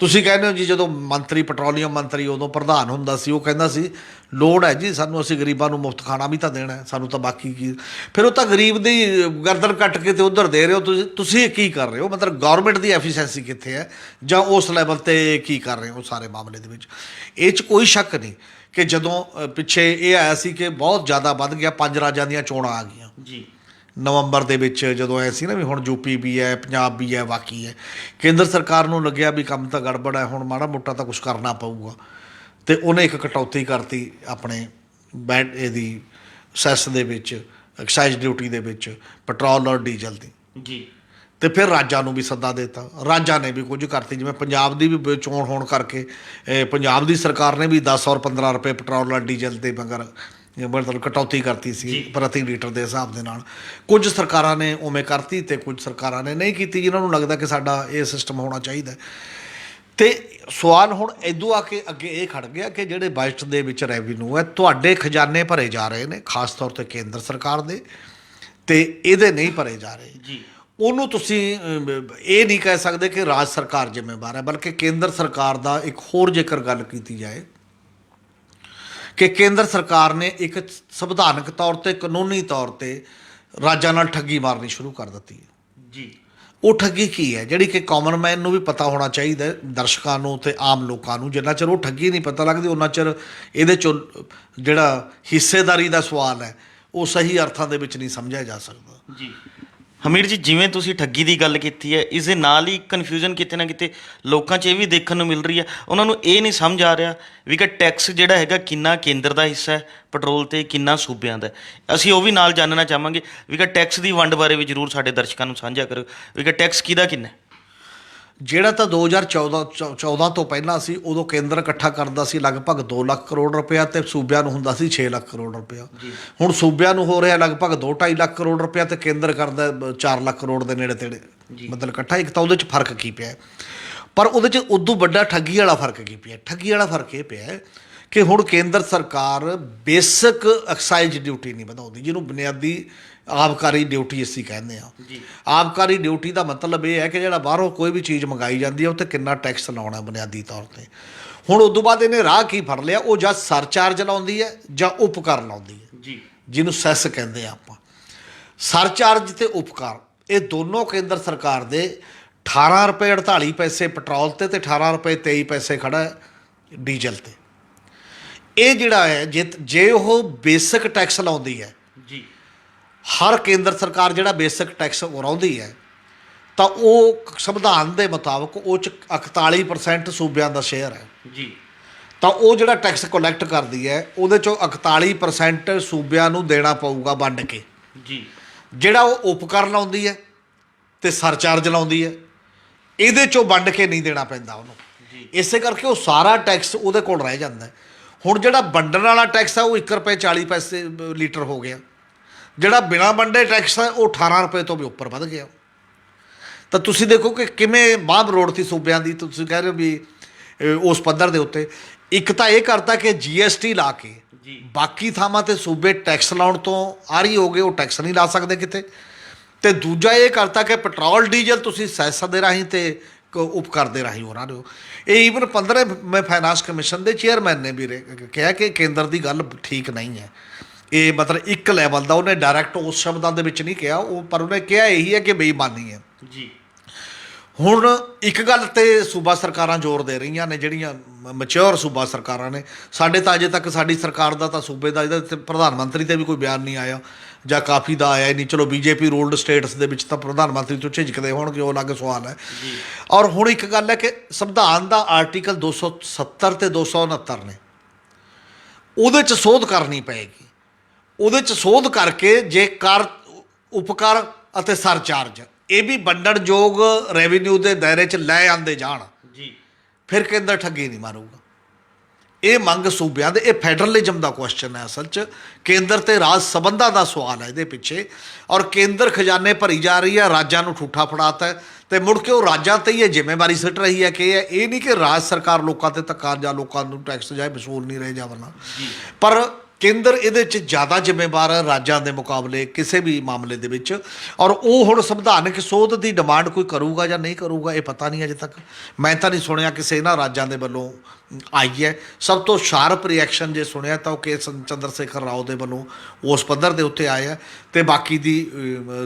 ਤੁਸੀਂ ਕਹਿੰਦੇ ਹੋ ਜੀ ਜਦੋਂ ਮੰਤਰੀ ਪੈਟਰੋਲੀਅਮ ਮੰਤਰੀ ਉਦੋਂ ਪ੍ਰਧਾਨ ਹੁੰਦਾ ਸੀ, ਉਹ ਕਹਿੰਦਾ ਸੀ ਲੋੜ ਹੈ ਜੀ ਸਾਨੂੰ, ਅਸੀਂ ਗਰੀਬਾਂ ਨੂੰ ਮੁਫਤ ਖਾਣਾ ਵੀ ਤਾਂ ਦੇਣਾ ਹੈ, ਸਾਨੂੰ ਤਾਂ ਬਾਕੀ ਕੀ। ਫਿਰ ਉਹ ਤਾਂ ਗਰੀਬ ਦੀ ਗਰਦਨ ਕੱਟ ਕੇ ਤੇ ਉਧਰ ਦੇ ਰਹੇ ਹੋ ਤੁਸੀਂ ਕੀ ਕਰ ਰਹੇ ਹੋ? ਮਤਲਬ ਗੌਰਮੈਂਟ ਦੀ ਐਫੀਸ਼ੀਐਂਸੀ ਕਿੱਥੇ ਹੈ, ਜਾਂ ਉਸ ਲੈਵਲ 'ਤੇ ਕੀ ਕਰ ਰਹੇ ਹੋ ਸਾਰੇ ਮਾਮਲੇ ਦੇ ਵਿੱਚ। ਇਹ 'ਚ ਕੋਈ ਸ਼ੱਕ ਨਹੀਂ ਕਿ ਜਦੋਂ ਪਿੱਛੇ ਇਹ ਆਇਆ ਸੀ ਕਿ ਬਹੁਤ ਜ਼ਿਆਦਾ ਵੱਧ ਗਿਆ, 5 ਰਾਜਾਂ ਦੀਆਂ ਚੋਣਾਂ ਆ ਗਈਆਂ ਜੀ, ਨਵੰਬਰ ਦੇ ਵਿੱਚ, ਜਦੋਂ ਐ ਸੀ ਨਾ ਵੀ ਹੁਣ ਯੂਪੀ ਵੀ ਹੈ, ਪੰਜਾਬ ਵੀ ਹੈ, ਬਾਕੀ ਹੈ। ਕੇਂਦਰ ਸਰਕਾਰ ਨੂੰ ਲੱਗਿਆ ਵੀ ਕੰਮ ਤਾਂ ਗੜਬੜ ਹੈ, ਹੁਣ ਮਾੜਾ ਮੋਟਾ ਤਾਂ ਕੁਛ ਕਰਨਾ ਪਊਗਾ, ਤੇ ਉਹਨੇ ਇੱਕ ਕਟੌਤੀ ਕਰਤੀ ਆਪਣੇ ਇਹਦੀ ਸੈਸ ਦੇ ਵਿੱਚ, ਐਕਸਾਈਜ਼ ਡਿਊਟੀ ਦੇ ਵਿੱਚ, ਪੈਟਰੋਲ ਔਰ ਡੀਜ਼ਲ ਦੀ। ਜੀ, ਤੇ ਫਿਰ ਰਾਜਾਂ ਨੂੰ ਵੀ ਸੱਦਾ ਦਿੱਤਾ, ਰਾਜਾਂ ਨੇ ਵੀ ਕੁਝ ਕਰਤੀ। ਜਿਵੇਂ ਪੰਜਾਬ ਦੀ ਵੀ ਚੋਣ ਹੋਣ ਕਰਕੇ ਪੰਜਾਬ ਦੀ ਸਰਕਾਰ ਨੇ ਵੀ 10 ਔਰ 15 ਰੁਪਏ ਪੈਟਰੋਲ ਔਰ ਡੀਜ਼ਲ ਦੇ ਮਗਰ ਮਤਲਬ ਕਟੌਤੀ ਕਰਤੀ ਸੀ ਪ੍ਰਤੀ ਲੀਟਰ ਦੇ ਹਿਸਾਬ ਦੇ ਨਾਲ। ਕੁਝ ਸਰਕਾਰਾਂ ਨੇ ਉਵੇਂ ਕਰਤੀ ਤੇ ਕੁਝ ਸਰਕਾਰਾਂ ਨੇ ਨਹੀਂ ਕੀਤੀ, ਜਿਨ੍ਹਾਂ ਨੂੰ ਲੱਗਦਾ ਕਿ ਸਾਡਾ ਇਹ ਸਿਸਟਮ ਹੋਣਾ ਚਾਹੀਦਾ। ਤੇ ਸਵਾਲ ਹੁਣ ਇੱਦੋਂ ਆ ਕੇ ਅੱਗੇ ਇਹ ਖੜ ਗਿਆ ਕਿ ਜਿਹੜੇ ਬਜਟ ਦੇ ਵਿੱਚ ਰੈਵਨਿਊ ਹੈ, ਤੁਹਾਡੇ ਖਜ਼ਾਨੇ ਭਰੇ ਜਾ ਰਹੇ ਨੇ, ਖਾਸ ਤੌਰ 'ਤੇ ਕੇਂਦਰ ਸਰਕਾਰ ਦੇ, ਤੇ ਇਹਦੇ ਨਹੀਂ ਭਰੇ ਜਾ ਰਹੇ ਜੀ। ਉਹਨੂੰ ਤੁਸੀਂ ਇਹ ਨਹੀਂ ਕਹਿ ਸਕਦੇ ਕਿ ਰਾਜ ਸਰਕਾਰ ਜ਼ਿੰਮੇਵਾਰ ਹੈ, ਬਲਕਿ ਕੇਂਦਰ ਸਰਕਾਰ ਦਾ ਇੱਕ ਹੋਰ ਜੇਕਰ ਗੱਲ ਕੀਤੀ ਜਾਏ ਕਿ ਕੇਂਦਰ ਸਰਕਾਰ ਨੇ ਇੱਕ ਸੰਵਿਧਾਨਕ ਤੌਰ 'ਤੇ, ਕਾਨੂੰਨੀ ਤੌਰ 'ਤੇ ਰਾਜਾਂ ਨਾਲ ਠੱਗੀ ਮਾਰਨੀ ਸ਼ੁਰੂ ਕਰ ਦਿੱਤੀ ਹੈ। ਜੀ, ਉਹ ਠੱਗੀ ਕੀ ਹੈ ਜਿਹੜੀ ਕਿ ਕਾਮਨ ਮੈਨ ਨੂੰ ਵੀ ਪਤਾ ਹੋਣਾ ਚਾਹੀਦਾ, ਦਰਸ਼ਕਾਂ ਨੂੰ ਤੇ ਆਮ ਲੋਕਾਂ ਨੂੰ। ਜਿੰਨਾ ਚਿਰ ਉਹ ਠੱਗੀ ਨਹੀਂ ਪਤਾ ਲੱਗਦੀ, ਉਹਨਾਂ ਚਿਰ ਇਹਦੇ 'ਚੋਂ ਜਿਹੜਾ ਹਿੱਸੇਦਾਰੀ ਦਾ ਸਵਾਲ ਹੈ ਉਹ ਸਹੀ ਅਰਥਾਂ ਦੇ ਵਿੱਚ ਨਹੀਂ ਸਮਝਿਆ ਜਾ ਸਕਦਾ। ਜੀ, ਹਮੀਰ ਜੀ, ਜਿਵੇਂ ਤੁਸੀਂ ਠੱਗੀ ਦੀ ਗੱਲ ਕੀਤੀ ਹੈ, ਇਸ ਦੇ ਨਾਲ ਹੀ ਕਨਫਿਊਜ਼ਨ ਕਿਤੇ ਨਾ ਕਿਤੇ ਲੋਕਾਂ 'ਚ ਇਹ ਵੀ ਦੇਖਣ ਨੂੰ ਮਿਲ ਰਹੀ ਹੈ। ਉਹਨਾਂ ਨੂੰ ਇਹ ਨਹੀਂ ਸਮਝ ਆ ਰਿਹਾ ਵੀ ਕਿ ਟੈਕਸ ਜਿਹੜਾ ਹੈਗਾ ਕਿੰਨਾ ਕੇਂਦਰ ਦਾ ਹਿੱਸਾ ਹੈ ਪੈਟਰੋਲ ਤੇ, ਕਿੰਨਾ ਸੂਬਿਆਂ ਦਾ। ਅਸੀਂ ਉਹ ਵੀ ਨਾਲ ਜਾਣਨਾ ਚਾਹਾਂਗੇ ਵੀ ਕਿ ਟੈਕਸ ਦੀ ਵੰਡ ਬਾਰੇ ਵੀ ਜ਼ਰੂਰ ਸਾਡੇ ਦਰਸ਼ਕਾਂ ਨੂੰ ਸਾਂਝਾ ਕਰੋ ਵੀ ਕਿ ਟੈਕਸ ਕਿਹਦਾ ਕਿੰਨਾ। ਜਿਹੜਾ ਤਾਂ 2014 ਤੋਂ ਪਹਿਲਾਂ ਸੀ, ਉਦੋਂ ਕੇਂਦਰ ਇਕੱਠਾ ਕਰਦਾ ਸੀ ਲਗਭਗ 2 ਲੱਖ ਕਰੋੜ ਰੁਪਇਆ, ਤੇ ਸੂਬਿਆਂ ਨੂੰ ਹੁੰਦਾ ਸੀ 6 ਲੱਖ ਕਰੋੜ ਰੁਪਇਆ। ਹੁਣ ਸੂਬਿਆਂ ਨੂੰ ਹੋ ਰਿਹਾ ਲਗਭਗ 2-2.5 ਲੱਖ ਕਰੋੜ ਰੁਪਇਆ, ਤੇ ਕੇਂਦਰ ਕਰਦਾ 4 ਲੱਖ ਕਰੋੜ ਦੇ ਨੇੜੇ ਤੇੜੇ, ਮਤਲਬ ਇਕੱਠਾ। ਇੱਕ ਤਾਂ ਉਹਦੇ 'ਚ ਫਰਕ ਕੀ ਪਿਆ, ਪਰ ਉਹਦੇ 'ਚ ਉਦੋਂ ਵੱਡਾ ਠੱਗੀ ਵਾਲਾ ਫਰਕ ਕੀ ਪਿਆ? ਠੱਗੀ ਵਾਲਾ ਫਰਕ ਇਹ ਪਿਆ ਕਿ ਹੁਣ ਕੇਂਦਰ ਸਰਕਾਰ ਬੇਸਿਕ ਐਕਸਾਈਜ਼ ਡਿਊਟੀ ਨਹੀਂ ਵਧਾਉਂਦੀ, ਜਿਹਨੂੰ ਬੁਨਿਆਦੀ ਆਬਕਾਰੀ ਡਿਊਟੀ ਅਸੀਂ ਕਹਿੰਦੇ ਹਾਂ। ਆਬਕਾਰੀ ਡਿਊਟੀ ਦਾ ਮਤਲਬ ਇਹ ਹੈ ਕਿ ਜਿਹੜਾ ਬਾਹਰੋਂ ਕੋਈ ਵੀ ਚੀਜ਼ ਮੰਗਾਈ ਜਾਂਦੀ ਹੈ ਉਹ 'ਤੇ ਕਿੰਨਾ ਟੈਕਸ ਲਾਉਣਾ ਬੁਨਿਆਦੀ ਤੌਰ 'ਤੇ। ਹੁਣ ਉਦੋਂ ਬਾਅਦ ਇਹਨੇ ਰਾਹ ਕੀ ਫੜ ਲਿਆ, ਉਹ ਜਾਂ ਸਰਚਾਰਜ ਲਾਉਂਦੀ ਹੈ ਜਾਂ ਉਪਕਰ ਲਾਉਂਦੀ ਹੈ, ਜਿਹਨੂੰ ਸੈਸ ਕਹਿੰਦੇ ਆ ਆਪਾਂ। ਸਰਚਾਰਜ ਤੇ ਉਪਕਾਰ, ਇਹ ਦੋਨੋਂ ਕੇਂਦਰ ਸਰਕਾਰ ਦੇ 18 ਰੁਪਏ 48 ਪੈਸੇ ਪੈਟਰੋਲ ਤੇ 18 ਰੁਪਏ 23 ਪੈਸੇ ਖੜਾ ਹੈ ਡੀਜ਼ਲ ਤੇ। ਇਹ ਜਿਹੜਾ ਹੈ ਜੇ ਉਹ ਬੇਸਿਕ ਟੈਕਸ ਲਾਉਂਦੀ ਹੈ, ਹਰ ਕੇਂਦਰ ਸਰਕਾਰ ਜਿਹੜਾ ਬੇਸਿਕ ਟੈਕਸ ਉਰਾਉਂਦੀ ਹੈ, ਤਾਂ ਉਹ ਸੰਵਿਧਾਨ ਦੇ ਮੁਤਾਬਕ ਉਹ 'ਚ 41% ਸੂਬਿਆਂ ਦਾ ਸ਼ੇਅਰ ਹੈ। ਤਾਂ ਉਹ ਜਿਹੜਾ ਟੈਕਸ ਕਲੈਕਟ ਕਰਦੀ ਹੈ ਉਹਦੇ 'ਚੋਂ 41% ਸੂਬਿਆਂ ਨੂੰ ਦੇਣਾ ਪਊਗਾ ਵੰਡ ਕੇ। ਜਿਹੜਾ ਉਹ ਉਪਕਰ ਲਾਉਂਦੀ ਹੈ ਤੇ ਸਰਚਾਰਜ ਲਾਉਂਦੀ ਹੈ, ਇਹਦੇ 'ਚੋਂ ਵੰਡ ਕੇ ਨਹੀਂ ਦੇਣਾ ਪੈਂਦਾ ਉਹਨੂੰ। ਇਸੇ ਕਰਕੇ ਉਹ ਸਾਰਾ ਟੈਕਸ ਉਹਦੇ ਕੋਲ ਰਹਿ ਜਾਂਦਾ ਹੈ। ਹੁਣ ਜਿਹੜਾ ਵੰਡਣ ਵਾਲਾ ਟੈਕਸ ਹੈ ਉਹ 1 ਰੁਪਏ 40 ਪੈਸੇ ਲੀਟਰ ਹੋ ਗਿਆ, ਜਿਹੜਾ ਬਿਨਾਂ ਵੰਡੇ ਟੈਕਸ ਹੈ ਉਹ 18 ਰੁਪਏ ਤੋਂ ਵੀ ਉੱਪਰ ਵੱਧ ਗਿਆ। ਤਾਂ ਤੁਸੀਂ ਦੇਖੋ ਕਿ ਕਿਵੇਂ ਬਾਂਹ ਰੋੜਤੀ ਸੂਬਿਆਂ ਦੀ। ਤੁਸੀਂ ਕਹਿ ਰਹੇ ਹੋ ਵੀ ਉਸ ਪੱਧਰ ਦੇ ਉੱਤੇ ਇੱਕ ਤਾਂ ਇਹ ਕਰਤਾ ਕਿ GST ਲਾ ਕੇ ਬਾਕੀ ਥਾਵਾਂ ਤੇ ਸੂਬੇ ਟੈਕਸ ਲਾਉਣ ਤੋਂ ਆਰੀ ਹੋ ਗਏ, ਉਹ ਟੈਕਸ ਨਹੀਂ ਲਾ ਸਕਦੇ ਕਿਤੇ। ਤੇ ਦੂਜਾ ਇਹ ਕਰਤਾ ਕਿ ਪੈਟਰੋਲ ਡੀਜ਼ਲ ਤੁਸੀਂ ਸੈਸ ਦੇ ਰਾਹੀਂ ਤੇ ਉਪਕਰ ਦੇ ਰਾਹੀਂ ਹੋ ਰਹੇ ਹੋ। ਇਹ ਈਵਨ 15ਵੇਂ ਫਾਈਨਾਂਸ ਕਮਿਸ਼ਨ ਦੇ ਚੇਅਰਮੈਨ ਨੇ ਵੀ ਕਿਹਾ ਕਿ ਕੇਂਦਰ ਦੀ ਗੱਲ ਠੀਕ ਨਹੀਂ ਹੈ। ਇਹ ਮਤਲਬ ਇੱਕ ਲੈਵਲ ਦਾ, ਉਹਨੇ ਡਾਇਰੈਕਟ ਉਸ ਸ਼ਬਦਾਂ ਦੇ ਵਿੱਚ ਨਹੀਂ ਕਿਹਾ ਉਹ, ਪਰ ਉਹਨੇ ਕਿਹਾ ਇਹੀ ਹੈ ਕਿ ਬੇਈਮਾਨੀ ਹੈ ਜੀ। ਹੁਣ ਇੱਕ ਗੱਲ ਤੇ ਸੂਬਾ ਸਰਕਾਰਾਂ ਜ਼ੋਰ ਦੇ ਰਹੀਆਂ ਨੇ, ਜਿਹੜੀਆਂ ਮੈਚਿਓਰ ਸੂਬਾ ਸਰਕਾਰਾਂ ਨੇ। ਸਾਡੇ ਤਾਂ ਅਜੇ ਤੱਕ ਸਾਡੀ ਸਰਕਾਰ ਦਾ ਤਾਂ ਸੂਬੇ ਦਾ ਇਹਦੇ 'ਤੇ ਪ੍ਰਧਾਨ ਮੰਤਰੀ 'ਤੇ ਵੀ ਕੋਈ ਬਿਆਨ ਨਹੀਂ ਆਇਆ, ਜਾਂ ਕਾਫੀ ਦਾ ਆਇਆ ਹੀ ਨਹੀਂ। ਚਲੋ BJP ਰੂਲਡ ਸਟੇਟਸ ਦੇ ਵਿੱਚ ਤਾਂ ਪ੍ਰਧਾਨ ਮੰਤਰੀ ਤੋਂ ਝਿਜਕਦੇ ਹੋਣਗੇ, ਉਹ ਅਲੱਗ ਸਵਾਲ ਹੈ। ਔਰ ਹੁਣ ਇੱਕ ਗੱਲ ਹੈ ਕਿ ਸੰਵਿਧਾਨ ਦਾ ਆਰਟੀਕਲ 270 ਤੇ 269 ਨੇ, ਉਹਦੇ 'ਚ ਸੋਧ ਕਰਨੀ ਪਏਗੀ। ਉਹਦੇ 'ਚ ਸੋਧ ਕਰਕੇ ਜੇ ਕਰ, ਉਪਕਰ ਅਤੇ ਸਰਚਾਰਜ ਇਹ ਵੀ ਵੰਡਣਯੋਗ ਰੈਵਨਿਊ ਦੇ ਦਾਇਰੇ 'ਚ ਲੈ ਆਂਦੇ ਜਾਣ ਜੀ, ਫਿਰ ਕੇਂਦਰ ਠੱਗੀ ਨਹੀਂ ਮਾਰੂਗਾ। ਇਹ ਮੰਗ ਸੂਬਿਆਂ ਦੇ, ਇਹ ਫੈਡਰਲਿਜ਼ਮ ਦਾ ਕੁਐਸਚਨ ਹੈ ਅਸਲ 'ਚ। ਕੇਂਦਰ ਤੇ ਰਾਜ ਸੰਬੰਧਾਂ ਦਾ ਸਵਾਲ ਹੈ ਇਹਦੇ ਪਿੱਛੇ। ਔਰ ਕੇਂਦਰ ਖਜ਼ਾਨੇ ਭਰੀ ਜਾ ਰਹੀ ਹੈ, ਰਾਜਾਂ ਨੂੰ ਠੂਠਾ ਫੜਾਤਾ ਹੈ, ਤੇ ਮੁੜ ਕੇ ਉਹ ਰਾਜਾਂ ਤੇ ਹੀ ਇਹ ਜ਼ਿੰਮੇਵਾਰੀ ਸਿੱਟ ਰਹੀ ਹੈ ਕਿ ਇਹ ਨਹੀਂ ਕਿ ਰਾਜ ਸਰਕਾਰ ਲੋਕਾਂ ਤੇ ਧੱਕਾ ਜਾਂ ਲੋਕਾਂ ਨੂੰ ਟੈਕਸ ਜਾਂ ਵਸੂਲ ਨਹੀਂ ਰਹੇ ਜਾਵਣਾ। ਪਰ ਕੇਂਦਰ ਇਹਦੇ 'ਚ ਜ਼ਿਆਦਾ ਜ਼ਿੰਮੇਵਾਰ ਹੈ ਰਾਜਾਂ ਦੇ ਮੁਕਾਬਲੇ ਕਿਸੇ ਵੀ ਮਾਮਲੇ ਦੇ ਵਿੱਚ। ਔਰ ਉਹ ਹੁਣ ਸੰਵਿਧਾਨਕ ਸੋਧ ਦੀ ਡਿਮਾਂਡ ਕੋਈ ਕਰੂਗਾ ਜਾਂ ਨਹੀਂ ਕਰੂਗਾ, ਇਹ ਪਤਾ ਨਹੀਂ ਅਜੇ ਤੱਕ। ਮੈਂ ਤਾਂ ਨਹੀਂ ਸੁਣਿਆ ਕਿਸੇ ਇਹਨਾਂ ਰਾਜਾਂ ਦੇ ਵੱਲੋਂ ਆਈ ਹੈ। ਸਭ ਤੋਂ ਸ਼ਾਰਪ ਰਿਐਕਸ਼ਨ ਜੇ ਸੁਣਿਆ ਤਾਂ ਉਹ ਕੇ ਚੰਦਰ ਸ਼ੇਖਰ ਰਾਓ ਦੇ ਵੱਲੋਂ ਉਸ ਪੱਧਰ ਦੇ ਉੱਤੇ ਆਇਆ, ਅਤੇ ਬਾਕੀ ਦੀ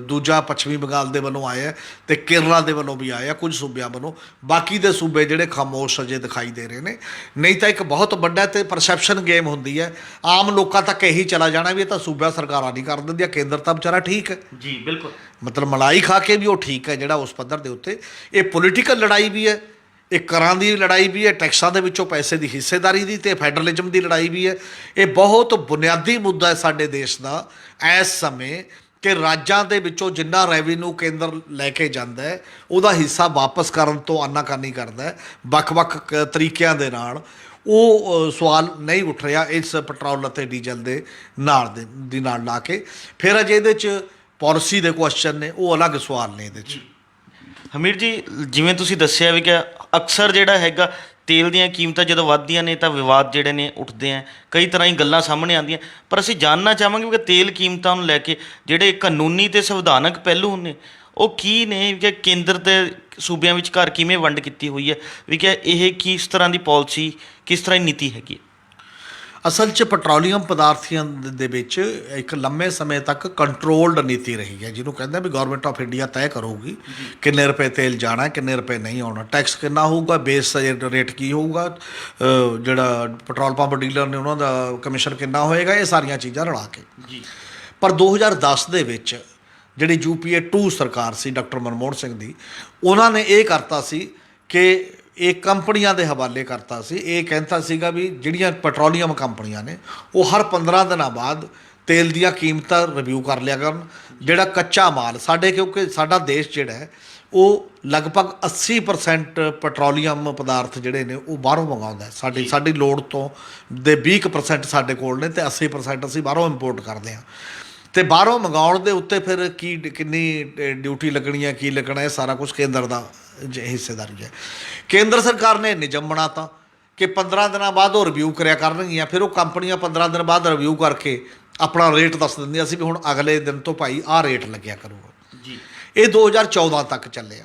ਦੂਜਾ ਪੱਛਮੀ ਬੰਗਾਲ ਦੇ ਵੱਲੋਂ ਆਇਆ, ਅਤੇ ਕੇਰਲਾ ਦੇ ਵੱਲੋਂ ਵੀ ਆਇਆ, ਕੁਝ ਸੂਬਿਆਂ ਵੱਲੋਂ। ਬਾਕੀ ਦੇ ਸੂਬੇ ਜਿਹੜੇ ਖਾਮੋਸ਼ ਅਜੇ ਦਿਖਾਈ ਦੇ ਰਹੇ ਨੇ। ਨਹੀਂ ਤਾਂ ਇੱਕ ਬਹੁਤ ਵੱਡਾ ਅਤੇ ਪਰਸੈਪਸ਼ਨ ਗੇਮ ਹੁੰਦੀ ਹੈ। ਆਮ ਲੋਕਾਂ ਤੱਕ ਇਹੀ ਚਲਾ ਜਾਣਾ ਵੀ ਇਹ ਤਾਂ ਸੂਬਾ ਸਰਕਾਰਾਂ ਨਹੀਂ ਕਰ ਦਿੰਦੀਆਂ, ਕੇਂਦਰ ਤਾਂ ਵਿਚਾਰਾ ਠੀਕ ਹੈ ਜੀ। ਬਿਲਕੁਲ, ਮਤਲਬ ਮਲਾਈ ਖਾ ਕੇ ਵੀ ਉਹ ਠੀਕ ਹੈ ਜਿਹੜਾ ਉਸ ਪੱਧਰ ਦੇ ਉੱਤੇ। ਇਹ ਪੋਲੀਟੀਕਲ ਲੜਾਈ ਵੀ ਹੈ, ਇਹ ਕਰਾਂ ਦੀ ਲੜਾਈ ਵੀ ਹੈ, ਟੈਕਸਾਂ ਦੇ ਵਿੱਚੋਂ ਪੈਸੇ ਦੀ ਹਿੱਸੇਦਾਰੀ ਦੀ, ਅਤੇ ਫੈਡਰਲਿਜ਼ਮ ਦੀ ਲੜਾਈ ਵੀ ਹੈ। ਇਹ ਬਹੁਤ ਬੁਨਿਆਦੀ ਮੁੱਦਾ ਹੈ ਸਾਡੇ ਦੇਸ਼ ਦਾ ਇਸ ਸਮੇਂ, ਕਿ ਰਾਜਾਂ ਦੇ ਵਿੱਚੋਂ ਜਿੰਨਾ ਰੈਵਨਿਊ ਕੇਂਦਰ ਲੈ ਕੇ ਜਾਂਦਾ ਹੈ ਉਹਦਾ ਹਿੱਸਾ ਵਾਪਸ ਕਰਨ ਤੋਂ ਆਨਾਕਾਨੀ ਕਰਦਾ ਹੈ ਵੱਖ-ਵੱਖ ਤਰੀਕਿਆਂ ਦੇ ਨਾਲ। ਉਹ ਸਵਾਲ ਨਹੀਂ ਉੱਠ ਰਿਹਾ ਇਸ ਪੈਟਰੋਲ ਅਤੇ ਡੀਜ਼ਲ ਦੇ ਨਾਲ ਦੀ ਨਾਲ ਲਾ ਕੇ। ਫਿਰ ਅਜੇ ਇਹਦੇ 'ਚ ਪਾਲਿਸੀ ਦੇ ਕੁਐਸਚਨ ਨੇ, ਉਹ ਅਲੱਗ ਸਵਾਲ ਨੇ ਇਹਦੇ 'ਚ। ਹਮੀਰ ਜੀ, ਜਿਵੇਂ ਤੁਸੀਂ ਦੱਸਿਆ ਵੀ ਕਿ ਅਕਸਰ ਜਿਹੜਾ ਹੈਗਾ ਤੇਲ ਦੀਆਂ ਕੀਮਤਾਂ ਜਦੋਂ ਵੱਧਦੀਆਂ ਨੇ ਤਾਂ ਵਿਵਾਦ ਜਿਹੜੇ ਨੇ ਉੱਠਦੇ ਆ, ਕਈ ਤਰ੍ਹਾਂ ਦੀ ਗੱਲਾਂ ਸਾਹਮਣੇ ਆਉਂਦੀਆਂ। ਪਰ ਅਸੀਂ ਜਾਣਨਾ ਚਾਹਾਂਗੇ ਕਿ ਤੇਲ ਕੀਮਤਾਂ ਨੂੰ ਲੈ ਕੇ ਜਿਹੜੇ ਕਾਨੂੰਨੀ ਅਤੇ ਸੰਵਿਧਾਨਕ ਪਹਿਲੂ ਨੇ ਉਹ ਕੀ ਨੇ, ਕਿ ਕੇਂਦਰ ਤੇ ਸੂਬਿਆਂ ਵਿਚਕਾਰ ਕਿਵੇਂ ਵੰਡ ਕੀਤੀ ਹੋਈ ਹੈ, ਵੀ ਕਿ ਇਹ ਕਿਸ ਤਰ੍ਹਾਂ ਦੀ ਪਾਲਿਸੀ, ਕਿਸ ਤਰ੍ਹਾਂ ਦੀ ਨੀਤੀ ਹੈਗੀ। ਅਸਲ 'ਚ ਪੈਟਰੋਲੀਅਮ ਪਦਾਰਥਾਂ ਦੇ ਵਿੱਚ ਇੱਕ ਲੰਮੇ ਸਮੇਂ ਤੱਕ ਕੰਟਰੋਲਡ ਨੀਤੀ ਰਹੀ ਹੈ, ਜਿਹਨੂੰ ਕਹਿੰਦੇ ਵੀ ਗੌਰਮੈਂਟ ਆਫ ਇੰਡੀਆ ਤੈਅ ਕਰੂਗੀ ਕਿੰਨੇ ਰੁਪਏ ਤੇਲ ਜਾਣਾ, ਕਿੰਨੇ ਰੁਪਏ ਨਹੀਂ ਆਉਣਾ, ਟੈਕਸ ਕਿੰਨਾ ਹੋਊਗਾ, ਬੇਸ ਰੇਟ ਕੀ ਹੋਊਗਾ, ਜਿਹੜਾ ਪੈਟਰੋਲ ਪੰਪ ਡੀਲਰ ਨੇ ਉਹਨਾਂ ਦਾ ਕਮਿਸ਼ਨ ਕਿੰਨਾ ਹੋਏਗਾ, ਇਹ ਸਾਰੀਆਂ ਚੀਜ਼ਾਂ ਰਲਾ ਕੇ ਜੀ। ਪਰ 2010 ਦੇ ਵਿੱਚ ਜਿਹੜੀ UPA 2 ਸਰਕਾਰ ਸੀ ਡਾਕਟਰ ਮਨਮੋਹਨ ਸਿੰਘ ਦੀ, ਉਹਨਾਂ ਨੇ ਇਹ ਕਰਤਾ ਸੀ ਕਿ ਇਹ ਕੰਪਨੀਆਂ ਦੇ ਹਵਾਲੇ ਕਰਤਾ ਸੀ। ਇਹ ਕਹਿੰਦਾ ਸੀਗਾ ਵੀ ਜਿਹੜੀਆਂ ਪੈਟਰੋਲੀਅਮ ਕੰਪਨੀਆਂ ਨੇ ਉਹ ਹਰ 15 ਦਿਨਾਂ ਬਾਅਦ ਤੇਲ ਦੀਆਂ ਕੀਮਤਾਂ ਰਿਵਿਊ ਕਰ ਲਿਆ ਕਰਨ। ਜਿਹੜਾ ਕੱਚਾ ਮਾਲ ਸਾਡੇ, ਕਿਉਂਕਿ ਸਾਡਾ ਦੇਸ਼ ਜਿਹੜਾ ਹੈ ਉਹ ਲਗਭਗ 80% ਪੈਟਰੋਲੀਅਮ ਪਦਾਰਥ ਜਿਹੜੇ ਨੇ ਉਹ ਬਾਹਰੋਂ ਮੰਗਾਉਂਦਾ। ਸਾਡੀ ਲੋੜ ਤੋਂ ਦੇ 20% ਸਾਡੇ ਕੋਲ ਨੇ, ਅਤੇ 80% ਅਸੀਂ ਬਾਹਰੋਂ ਇੰਪੋਰਟ ਕਰਦੇ ਹਾਂ। ਅਤੇ ਬਾਹਰੋਂ ਮੰਗਾਉਣ ਦੇ ਉੱਤੇ ਫਿਰ ਕਿੰਨੀ ਡਿਊਟੀ ਲੱਗਣੀ ਹੈ, ਕੀ ਲੱਗਣਾ, ਇਹ ਸਾਰਾ ਕੁਛ ਕੇਂਦਰ ਦਾ ਹਿੱਸੇਦਾਰੀ ਹੈ। ਕੇਂਦਰ ਸਰਕਾਰ ਨੇ ਨਿਯਮ ਬਣਾਤਾ ਕਿ 15 ਦਿਨਾਂ ਬਾਅਦ ਉਹ ਰਿਵਿਊ ਕਰਿਆ ਕਰਨਗੀਆਂ। ਫਿਰ ਉਹ ਕੰਪਨੀਆਂ 15 ਦਿਨ ਬਾਅਦ ਰਿਵਿਊ ਕਰਕੇ ਆਪਣਾ ਰੇਟ ਦੱਸ ਦਿੰਦੀਆਂ ਸੀ ਵੀ ਹੁਣ ਅਗਲੇ ਦਿਨ ਤੋਂ ਭਾਈ ਆਹ ਰੇਟ ਲੱਗਿਆ ਕਰੂਗਾ ਜੀ। ਇਹ 2014 ਤੱਕ ਚੱਲਿਆ।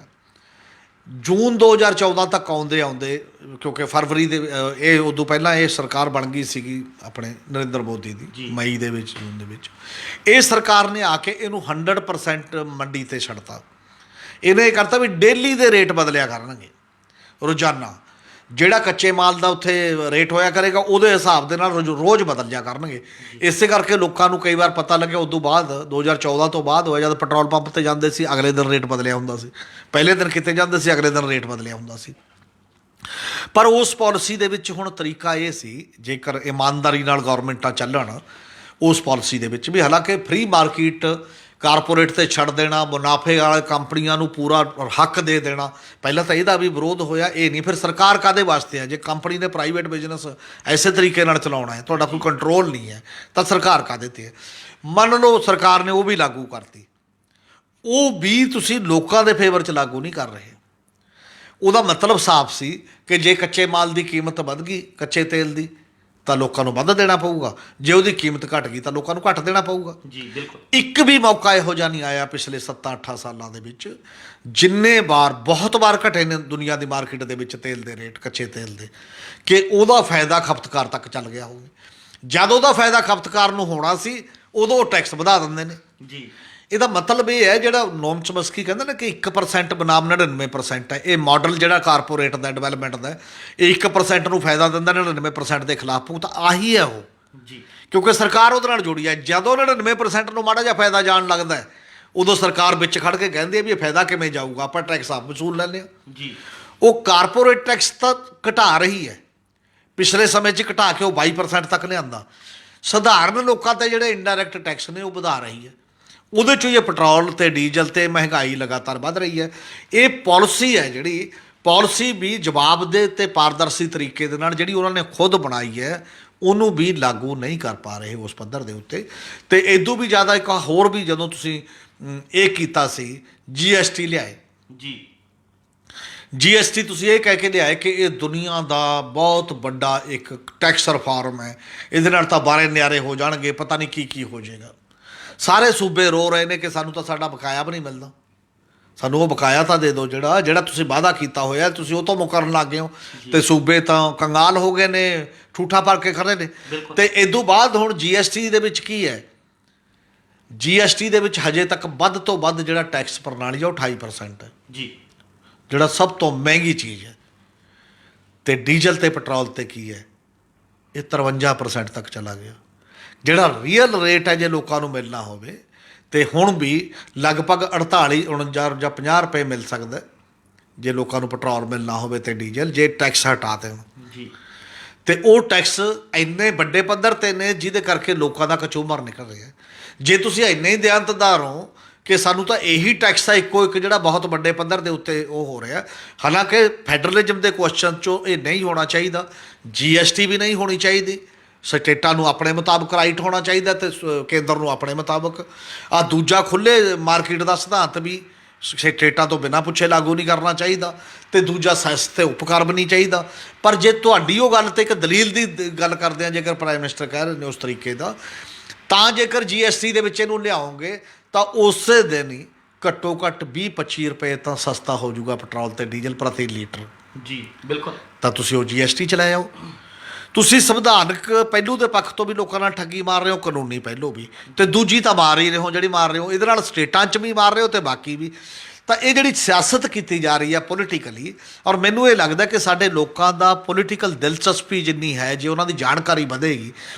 ਜੂਨ 2014 ਤੱਕ ਆਉਂਦੇ ਕਿਉਂਕਿ ਫਰਵਰੀ ਦੇ ਇਹ ਉਦੋਂ ਪਹਿਲਾਂ ਇਹ ਸਰਕਾਰ ਬਣ ਗਈ ਸੀਗੀ ਆਪਣੇ ਨਰਿੰਦਰ ਮੋਦੀ ਦੀ, ਮਈ ਦੇ ਵਿੱਚ, ਜੂਨ ਦੇ ਵਿੱਚ। ਇਹ ਸਰਕਾਰ ਨੇ ਆ ਕੇ ਇਹਨੂੰ 100% ਮੰਡੀ 'ਤੇ ਛੱਡਤਾ। ਇਹਨੇ ਇਹ ਕਰਤਾ ਵੀ ਡੇਲੀ ਦੇ ਰੇਟ ਬਦਲਿਆ ਕਰਨਗੇ, ਰੋਜ਼ਾਨਾ ਜਿਹੜਾ ਕੱਚੇ ਮਾਲ ਦਾ ਉੱਥੇ ਰੇਟ ਹੋਇਆ ਕਰੇਗਾ ਉਹਦੇ ਹਿਸਾਬ ਦੇ ਨਾਲ ਰੋਜ਼ ਬਦਲ ਜਾ ਕਰਨਗੇ। ਇਸੇ ਕਰਕੇ ਲੋਕਾਂ ਨੂੰ ਕਈ ਵਾਰ ਪਤਾ ਲੱਗਿਆ ਉਦੋਂ ਬਾਅਦ 2014 ਤੋਂ ਬਾਅਦ ਹੋਇਆ, ਜਦ ਪੈਟਰੋਲ ਪੰਪ 'ਤੇ ਜਾਂਦੇ ਸੀ ਅਗਲੇ ਦਿਨ ਰੇਟ ਬਦਲਿਆ ਹੁੰਦਾ ਸੀ, ਪਹਿਲੇ ਦਿਨ ਕਿਤੇ ਜਾਂਦੇ ਸੀ ਅਗਲੇ ਦਿਨ ਰੇਟ ਬਦਲਿਆ ਹੁੰਦਾ ਸੀ। ਪਰ ਉਸ ਪਾਲਿਸੀ ਦੇ ਵਿੱਚ ਹੁਣ ਤਰੀਕਾ ਇਹ ਸੀ, ਜੇਕਰ ਇਮਾਨਦਾਰੀ ਨਾਲ ਗੌਰਮੈਂਟਾਂ ਚੱਲਣ ਉਸ ਪਾਲਿਸੀ ਦੇ ਵਿੱਚ ਵੀ, ਹਾਲਾਂਕਿ ਫ੍ਰੀ ਮਾਰਕੀਟ ਕਾਰਪੋਰੇਟ ਤੇ ਛੱਡ ਦੇਣਾ, ਮੁਨਾਫੇ ਵਾਲੇ ਕੰਪਨੀਆਂ ਨੂੰ ਪੂਰਾ ਹੱਕ ਦੇ ਦੇਣਾ। ਪਹਿਲਾਂ ਤਾਂ ਇਹਦਾ ਵੀ ਵਿਰੋਧ ਹੋਇਆ, ਇਹ ਨਹੀਂ। ਫਿਰ ਸਰਕਾਰ ਕਾਹਦੇ ਵਾਸਤੇ ਹੈ? ਜੇ ਕੰਪਨੀ ਨੇ ਪ੍ਰਾਈਵੇਟ ਬਿਜ਼ਨਸ ਐਸੇ ਤਰੀਕੇ ਨਾਲ ਚਲਾਉਣਾ ਹੈ, ਤੁਹਾਡਾ ਕੋਈ ਕੰਟਰੋਲ ਨਹੀਂ ਹੈ, ਤਾਂ ਸਰਕਾਰ ਕਾਹਦੇ 'ਤੇ ਹੈ? ਮੰਨ ਲਓ ਸਰਕਾਰ ਨੇ ਉਹ ਵੀ ਲਾਗੂ ਕਰਤੀ, ਉਹ ਵੀ ਤੁਸੀਂ ਲੋਕਾਂ ਦੇ ਫੇਵਰ 'ਚ ਲਾਗੂ ਨਹੀਂ ਕਰ ਰਹੇ। ਉਹਦਾ ਮਤਲਬ ਸਾਫ਼ ਸੀ ਕਿ ਜੇ ਕੱਚੇ ਮਾਲ ਦੀ ਕੀਮਤ ਵੱਧ ਗਈ, ਕੱਚੇ ਤੇਲ ਦੀ, ਤਾਂ ਲੋਕਾਂ ਨੂੰ ਵੱਧ ਦੇਣਾ ਪਊਗਾ। ਜੇ ਉਹਦੀ ਕੀਮਤ ਘਟ ਗਈ ਤਾਂ ਲੋਕਾਂ ਨੂੰ ਘੱਟ ਦੇਣਾ ਪਊਗਾ। ਜੀ ਬਿਲਕੁਲ। ਇੱਕ ਵੀ ਮੌਕਾ ਇਹੋ ਜਿਹਾ ਨਹੀਂ ਆਇਆ ਪਿਛਲੇ 7-8 ਸਾਲਾਂ ਦੇ ਵਿੱਚ, ਜਿੰਨੇ ਵਾਰ, ਬਹੁਤ ਵਾਰ ਘਟੇ ਨੇ ਦੁਨੀਆ ਦੀ ਮਾਰਕੀਟ ਦੇ ਵਿੱਚ ਤੇਲ ਦੇ ਰੇਟ, ਕੱਚੇ ਤੇਲ ਦੇ, ਕਿ ਉਹਦਾ ਫਾਇਦਾ ਖਪਤਕਾਰ ਤੱਕ ਚੱਲ ਗਿਆ ਹੋਵੇ। ਜਦ ਉਹਦਾ ਫਾਇਦਾ ਖਪਤਕਾਰ ਨੂੰ ਹੋਣਾ ਸੀ, ਉਦੋਂ ਉਹ ਟੈਕਸ ਵਧਾ ਦਿੰਦੇ ਨੇ। ਜੀ। ਇਹਦਾ ਮਤਲਬ ਇਹ ਹੈ, ਜਿਹੜਾ ਨੋਮ ਚਮਸਕੀ ਕਹਿੰਦਾ ਨਾ ਕਿ 1% ਬਨਾਮ 99% ਹੈ, ਇਹ ਮਾਡਲ ਜਿਹੜਾ ਕਾਰਪੋਰੇਟ ਦਾ, ਡਿਵੈਲਪਮੈਂਟ ਦਾ, ਇਹ 1% ਨੂੰ ਫਾਇਦਾ ਦਿੰਦਾ, 99% ਦੇ ਖਿਲਾਫ ਭੁਗਤ, ਆਹੀ ਹੈ ਉਹ। ਜੀ। ਕਿਉਂਕਿ ਸਰਕਾਰ ਉਹਦੇ ਨਾਲ ਜੁੜੀ ਹੈ। ਜਦੋਂ 99% ਨੂੰ ਮਾੜਾ ਜਿਹਾ ਫਾਇਦਾ ਜਾਣ ਲੱਗਦਾ ਹੈ, ਉਦੋਂ ਸਰਕਾਰ ਵਿੱਚ ਖੜ ਕੇ ਕਹਿੰਦੀ ਹੈ ਵੀ ਇਹ ਫਾਇਦਾ ਕਿਵੇਂ ਜਾਊਗਾ, ਆਪਾਂ ਟੈਕਸ ਆਪ ਵਸੂਲ ਲੈਂਦੇ ਹਾਂ। ਜੀ। ਉਹ ਕਾਰਪੋਰੇਟ ਟੈਕਸ ਤਾਂ ਘਟਾ ਰਹੀ ਹੈ, ਪਿਛਲੇ ਸਮੇਂ 'ਚ ਘਟਾ ਕੇ ਉਹ 22% ਤੱਕ ਲਿਆਂਦਾ। ਸਧਾਰਨ ਲੋਕਾਂ 'ਤੇ ਜਿਹੜੇ ਇੰਡਾਇਰੈਕਟ ਟੈਕਸ ਨੇ ਉਹ ਵਧਾ ਰਹੀ ਹੈ। ਉਹਦੇ 'ਚੋਂ ਇਹ ਪੈਟਰੋਲ ਤੇ ਡੀਜ਼ਲ ਤੇ ਮਹਿੰਗਾਈ ਲਗਾਤਾਰ ਵੱਧ ਰਹੀ ਹੈ। ਇਹ ਪਾਲਿਸੀ ਹੈ, ਜਿਹੜੀ ਪਾਲਿਸੀ ਵੀ ਜਵਾਬਦੇਹ ਤੇ ਪਾਰਦਰਸ਼ੀ ਤਰੀਕੇ ਦੇ ਨਾਲ ਜਿਹੜੀ ਉਹਨਾਂ ਨੇ ਖੁਦ ਬਣਾਈ ਹੈ, ਉਹਨੂੰ ਵੀ ਲਾਗੂ ਨਹੀਂ ਕਰ ਪਾ ਰਹੇ ਉਸ ਪੱਧਰ ਦੇ ਉੱਤੇ। ਤੇ ਇਦੋਂ ਵੀ ਜ਼ਿਆਦਾ ਇੱਕ ਹੋਰ ਵੀ, ਜਦੋਂ ਤੁਸੀਂ ਇਹ ਕੀਤਾ ਸੀ, GST ਲਿਆਏ। ਜੀ। GST ਤੁਸੀਂ ਇਹ ਕਹਿ ਕੇ ਲਿਆਏ ਕਿ ਇਹ ਦੁਨੀਆ ਦਾ ਬਹੁਤ ਵੱਡਾ ਇੱਕ ਟੈਕਸ ਰਿਫਾਰਮ ਹੈ, ਇਹਦੇ ਨਾਲ ਤਾਂ ਬਾਰੇ ਨਿਆਰੇ ਹੋ ਜਾਣਗੇ, ਪਤਾ ਨਹੀਂ ਕੀ ਕੀ ਹੋ ਜਾਏਗਾ। ਸਾਰੇ ਸੂਬੇ ਰੋ ਰਹੇ ਨੇ ਕਿ ਸਾਨੂੰ ਤਾਂ ਸਾਡਾ ਬਕਾਇਆ ਵੀ ਨਹੀਂ ਮਿਲਦਾ, ਸਾਨੂੰ ਉਹ ਬਕਾਇਆ ਤਾਂ ਦੇ ਦਿਓ, ਜਿਹੜਾ ਤੁਸੀਂ ਵਾਅਦਾ ਕੀਤਾ ਹੋਇਆ, ਤੁਸੀਂ ਉਹ ਤੋਂ ਮੁਕਰਨ ਲੱਗ ਗਏ ਹੋ। ਤੇ ਸੂਬੇ ਤਾਂ ਕੰਗਾਲ ਹੋ ਗਏ ਨੇ, ਠੂਠਾ ਭਰ ਕੇ ਖੜੇ ਨੇ। ਤੇ ਇਦੋਂ ਬਾਅਦ ਹੁਣ GST ਦੇ ਵਿੱਚ ਕੀ ਹੈ? GST ਦੇ ਵਿੱਚ ਹਜੇ ਤੱਕ ਵੱਧ ਤੋਂ ਵੱਧ ਜਿਹੜਾ ਟੈਕਸ ਪ੍ਰਣਾਲੀ ਹੈ ਉਹ 28% ਹੈ। ਜੀ। ਜਿਹੜਾ ਸਭ ਤੋਂ ਮਹਿੰਗੀ ਚੀਜ਼ ਹੈ। ਤੇ ਡੀਜ਼ਲ ਤੇ ਪੈਟਰੋਲ ਤੇ ਕੀ ਹੈ? ਇਹ 53% ਤੱਕ ਚਲਾ ਗਿਆ। ਜਿਹੜਾ ਰੀਅਲ ਰੇਟ ਹੈ, ਜੇ ਲੋਕਾਂ ਨੂੰ ਮਿਲਣਾ ਹੋਵੇ, ਤੇ ਹੁਣ ਵੀ ਲਗਭਗ 48, 49 ਜਾਂ 50 ਰੁਪਏ ਮਿਲ ਸਕਦਾ ਜੇ ਲੋਕਾਂ ਨੂੰ ਪੈਟਰੋਲ ਮਿਲਣਾ ਹੋਵੇ ਤੇ ਡੀਜ਼ਲ, ਜੇ ਟੈਕਸ ਹਟਾ ਦੇਣ। ਜੀ। ਤੇ ਉਹ ਟੈਕਸ ਇੰਨੇ ਵੱਡੇ ਪੱਧਰ ਤੇ ਨੇ ਜਿਹਦੇ ਕਰਕੇ ਲੋਕਾਂ ਦਾ ਕਚੂਮਰ ਨਿਕਲ ਰਿਹਾ। ਜੇ ਤੁਸੀਂ ਇੰਨੇ ਹੀ ਦਿਆਨਤਦਾਰ ਹੋ ਕਿ ਸਾਨੂੰ ਤਾਂ ਇਹੀ ਟੈਕਸ ਆ ਇੱਕੋ ਇੱਕ, ਜਿਹੜਾ ਬਹੁਤ ਵੱਡੇ ਪੱਧਰ ਦੇ ਉੱਤੇ ਉਹ ਹੋ ਰਿਹਾ, ਹਾਲਾਂਕਿ ਫੈਡਰਲਿਜ਼ਮ ਦੇ ਕੁਐਸਚਨ 'ਚੋਂ ਇਹ ਨਹੀਂ ਹੋਣਾ ਚਾਹੀਦਾ। GST ਵੀ ਨਹੀਂ ਹੋਣੀ ਚਾਹੀਦੀ। ਸਟੇਟਾਂ ਨੂੰ ਆਪਣੇ ਮੁਤਾਬਕ ਰਾਈਟ ਹੋਣਾ ਚਾਹੀਦਾ ਤੇ ਕੇਂਦਰ ਨੂੰ ਆਪਣੇ ਮੁਤਾਬਕ। ਆ ਦੂਜਾ ਖੁੱਲ੍ਹੇ ਮਾਰਕੀਟ ਦਾ ਸਿਧਾਂਤ ਵੀ ਸਟੇਟਾਂ ਤੋਂ ਬਿਨਾਂ ਪੁੱਛੇ ਲਾਗੂ ਨਹੀਂ ਕਰਨਾ ਚਾਹੀਦਾ, ਤੇ ਦੂਜਾ ਸੈਸ ਤੇ ਉਪਕਰ ਵੀ ਨਹੀਂ ਚਾਹੀਦਾ। ਪਰ ਜੇ ਤੁਹਾਡੀ ਉਹ ਗੱਲ ਤੇ ਇੱਕ ਦਲੀਲ ਦੀ ਗੱਲ ਕਰਦੇ ਆ, ਜੇਕਰ ਪ੍ਰਾਈਮ ਮਿਨਿਸਟਰ ਕਹਿ ਰਹੇ ਨੇ ਉਸ ਤਰੀਕੇ ਦਾ, ਤਾਂ ਜੇਕਰ GST ਦੇ ਵਿੱਚ ਇਹਨੂੰ ਲਿਆਓਗੇ ਤਾਂ ਉਸੇ ਦਿਨ ਹੀ ਘੱਟੋ ਘੱਟ 20-25 ਰੁਪਏ ਤਾਂ ਸਸਤਾ ਹੋ ਜਾਊਗਾ ਪੈਟਰੋਲ ਤੇ ਡੀਜ਼ਲ ਪ੍ਰਤੀ ਲੀਟਰ। ਜੀ ਬਿਲਕੁਲ। ਤਾਂ ਤੁਸੀਂ ਉਹ GST ਚ ਲੈ ਆਓ। ਤੁਸੀਂ ਸੰਵਿਧਾਨਕ ਪਹਿਲੂ ਦੇ ਪੱਖ ਤੋਂ ਵੀ ਲੋਕਾਂ ਨਾਲ ਠੱਗੀ ਮਾਰ ਰਹੇ ਹੋ, ਕਾਨੂੰਨੀ ਪਹਿਲੂ ਵੀ, ਤੇ ਦੂਜੀ ਤਾਂ ਮਾਰ ਹੀ ਰਹੇ ਹੋ, ਜਿਹੜੀ ਮਾਰ ਰਹੇ ਹੋ ਇਹਦੇ ਨਾਲ ਸਟੇਟਾਂ 'ਚ ਵੀ ਮਾਰ ਰਹੇ ਹੋ ਤੇ ਬਾਕੀ ਵੀ। ਤਾਂ ਇਹ ਜਿਹੜੀ ਸਿਆਸਤ ਕੀਤੀ ਜਾ ਰਹੀ ਹੈ ਪੋਲੀਟੀਕਲੀ, ਔਰ ਮੈਨੂੰ ਇਹ ਲੱਗਦਾ ਕਿ ਸਾਡੇ ਲੋਕਾਂ ਦਾ ਪੋਲੀਟੀਕਲ ਦਿਲਚਸਪੀ ਜਿੰਨੀ ਹੈ, ਜੇ ਉਹਨਾਂ ਦੀ ਜਾਣਕਾਰੀ ਵਧੇਗੀ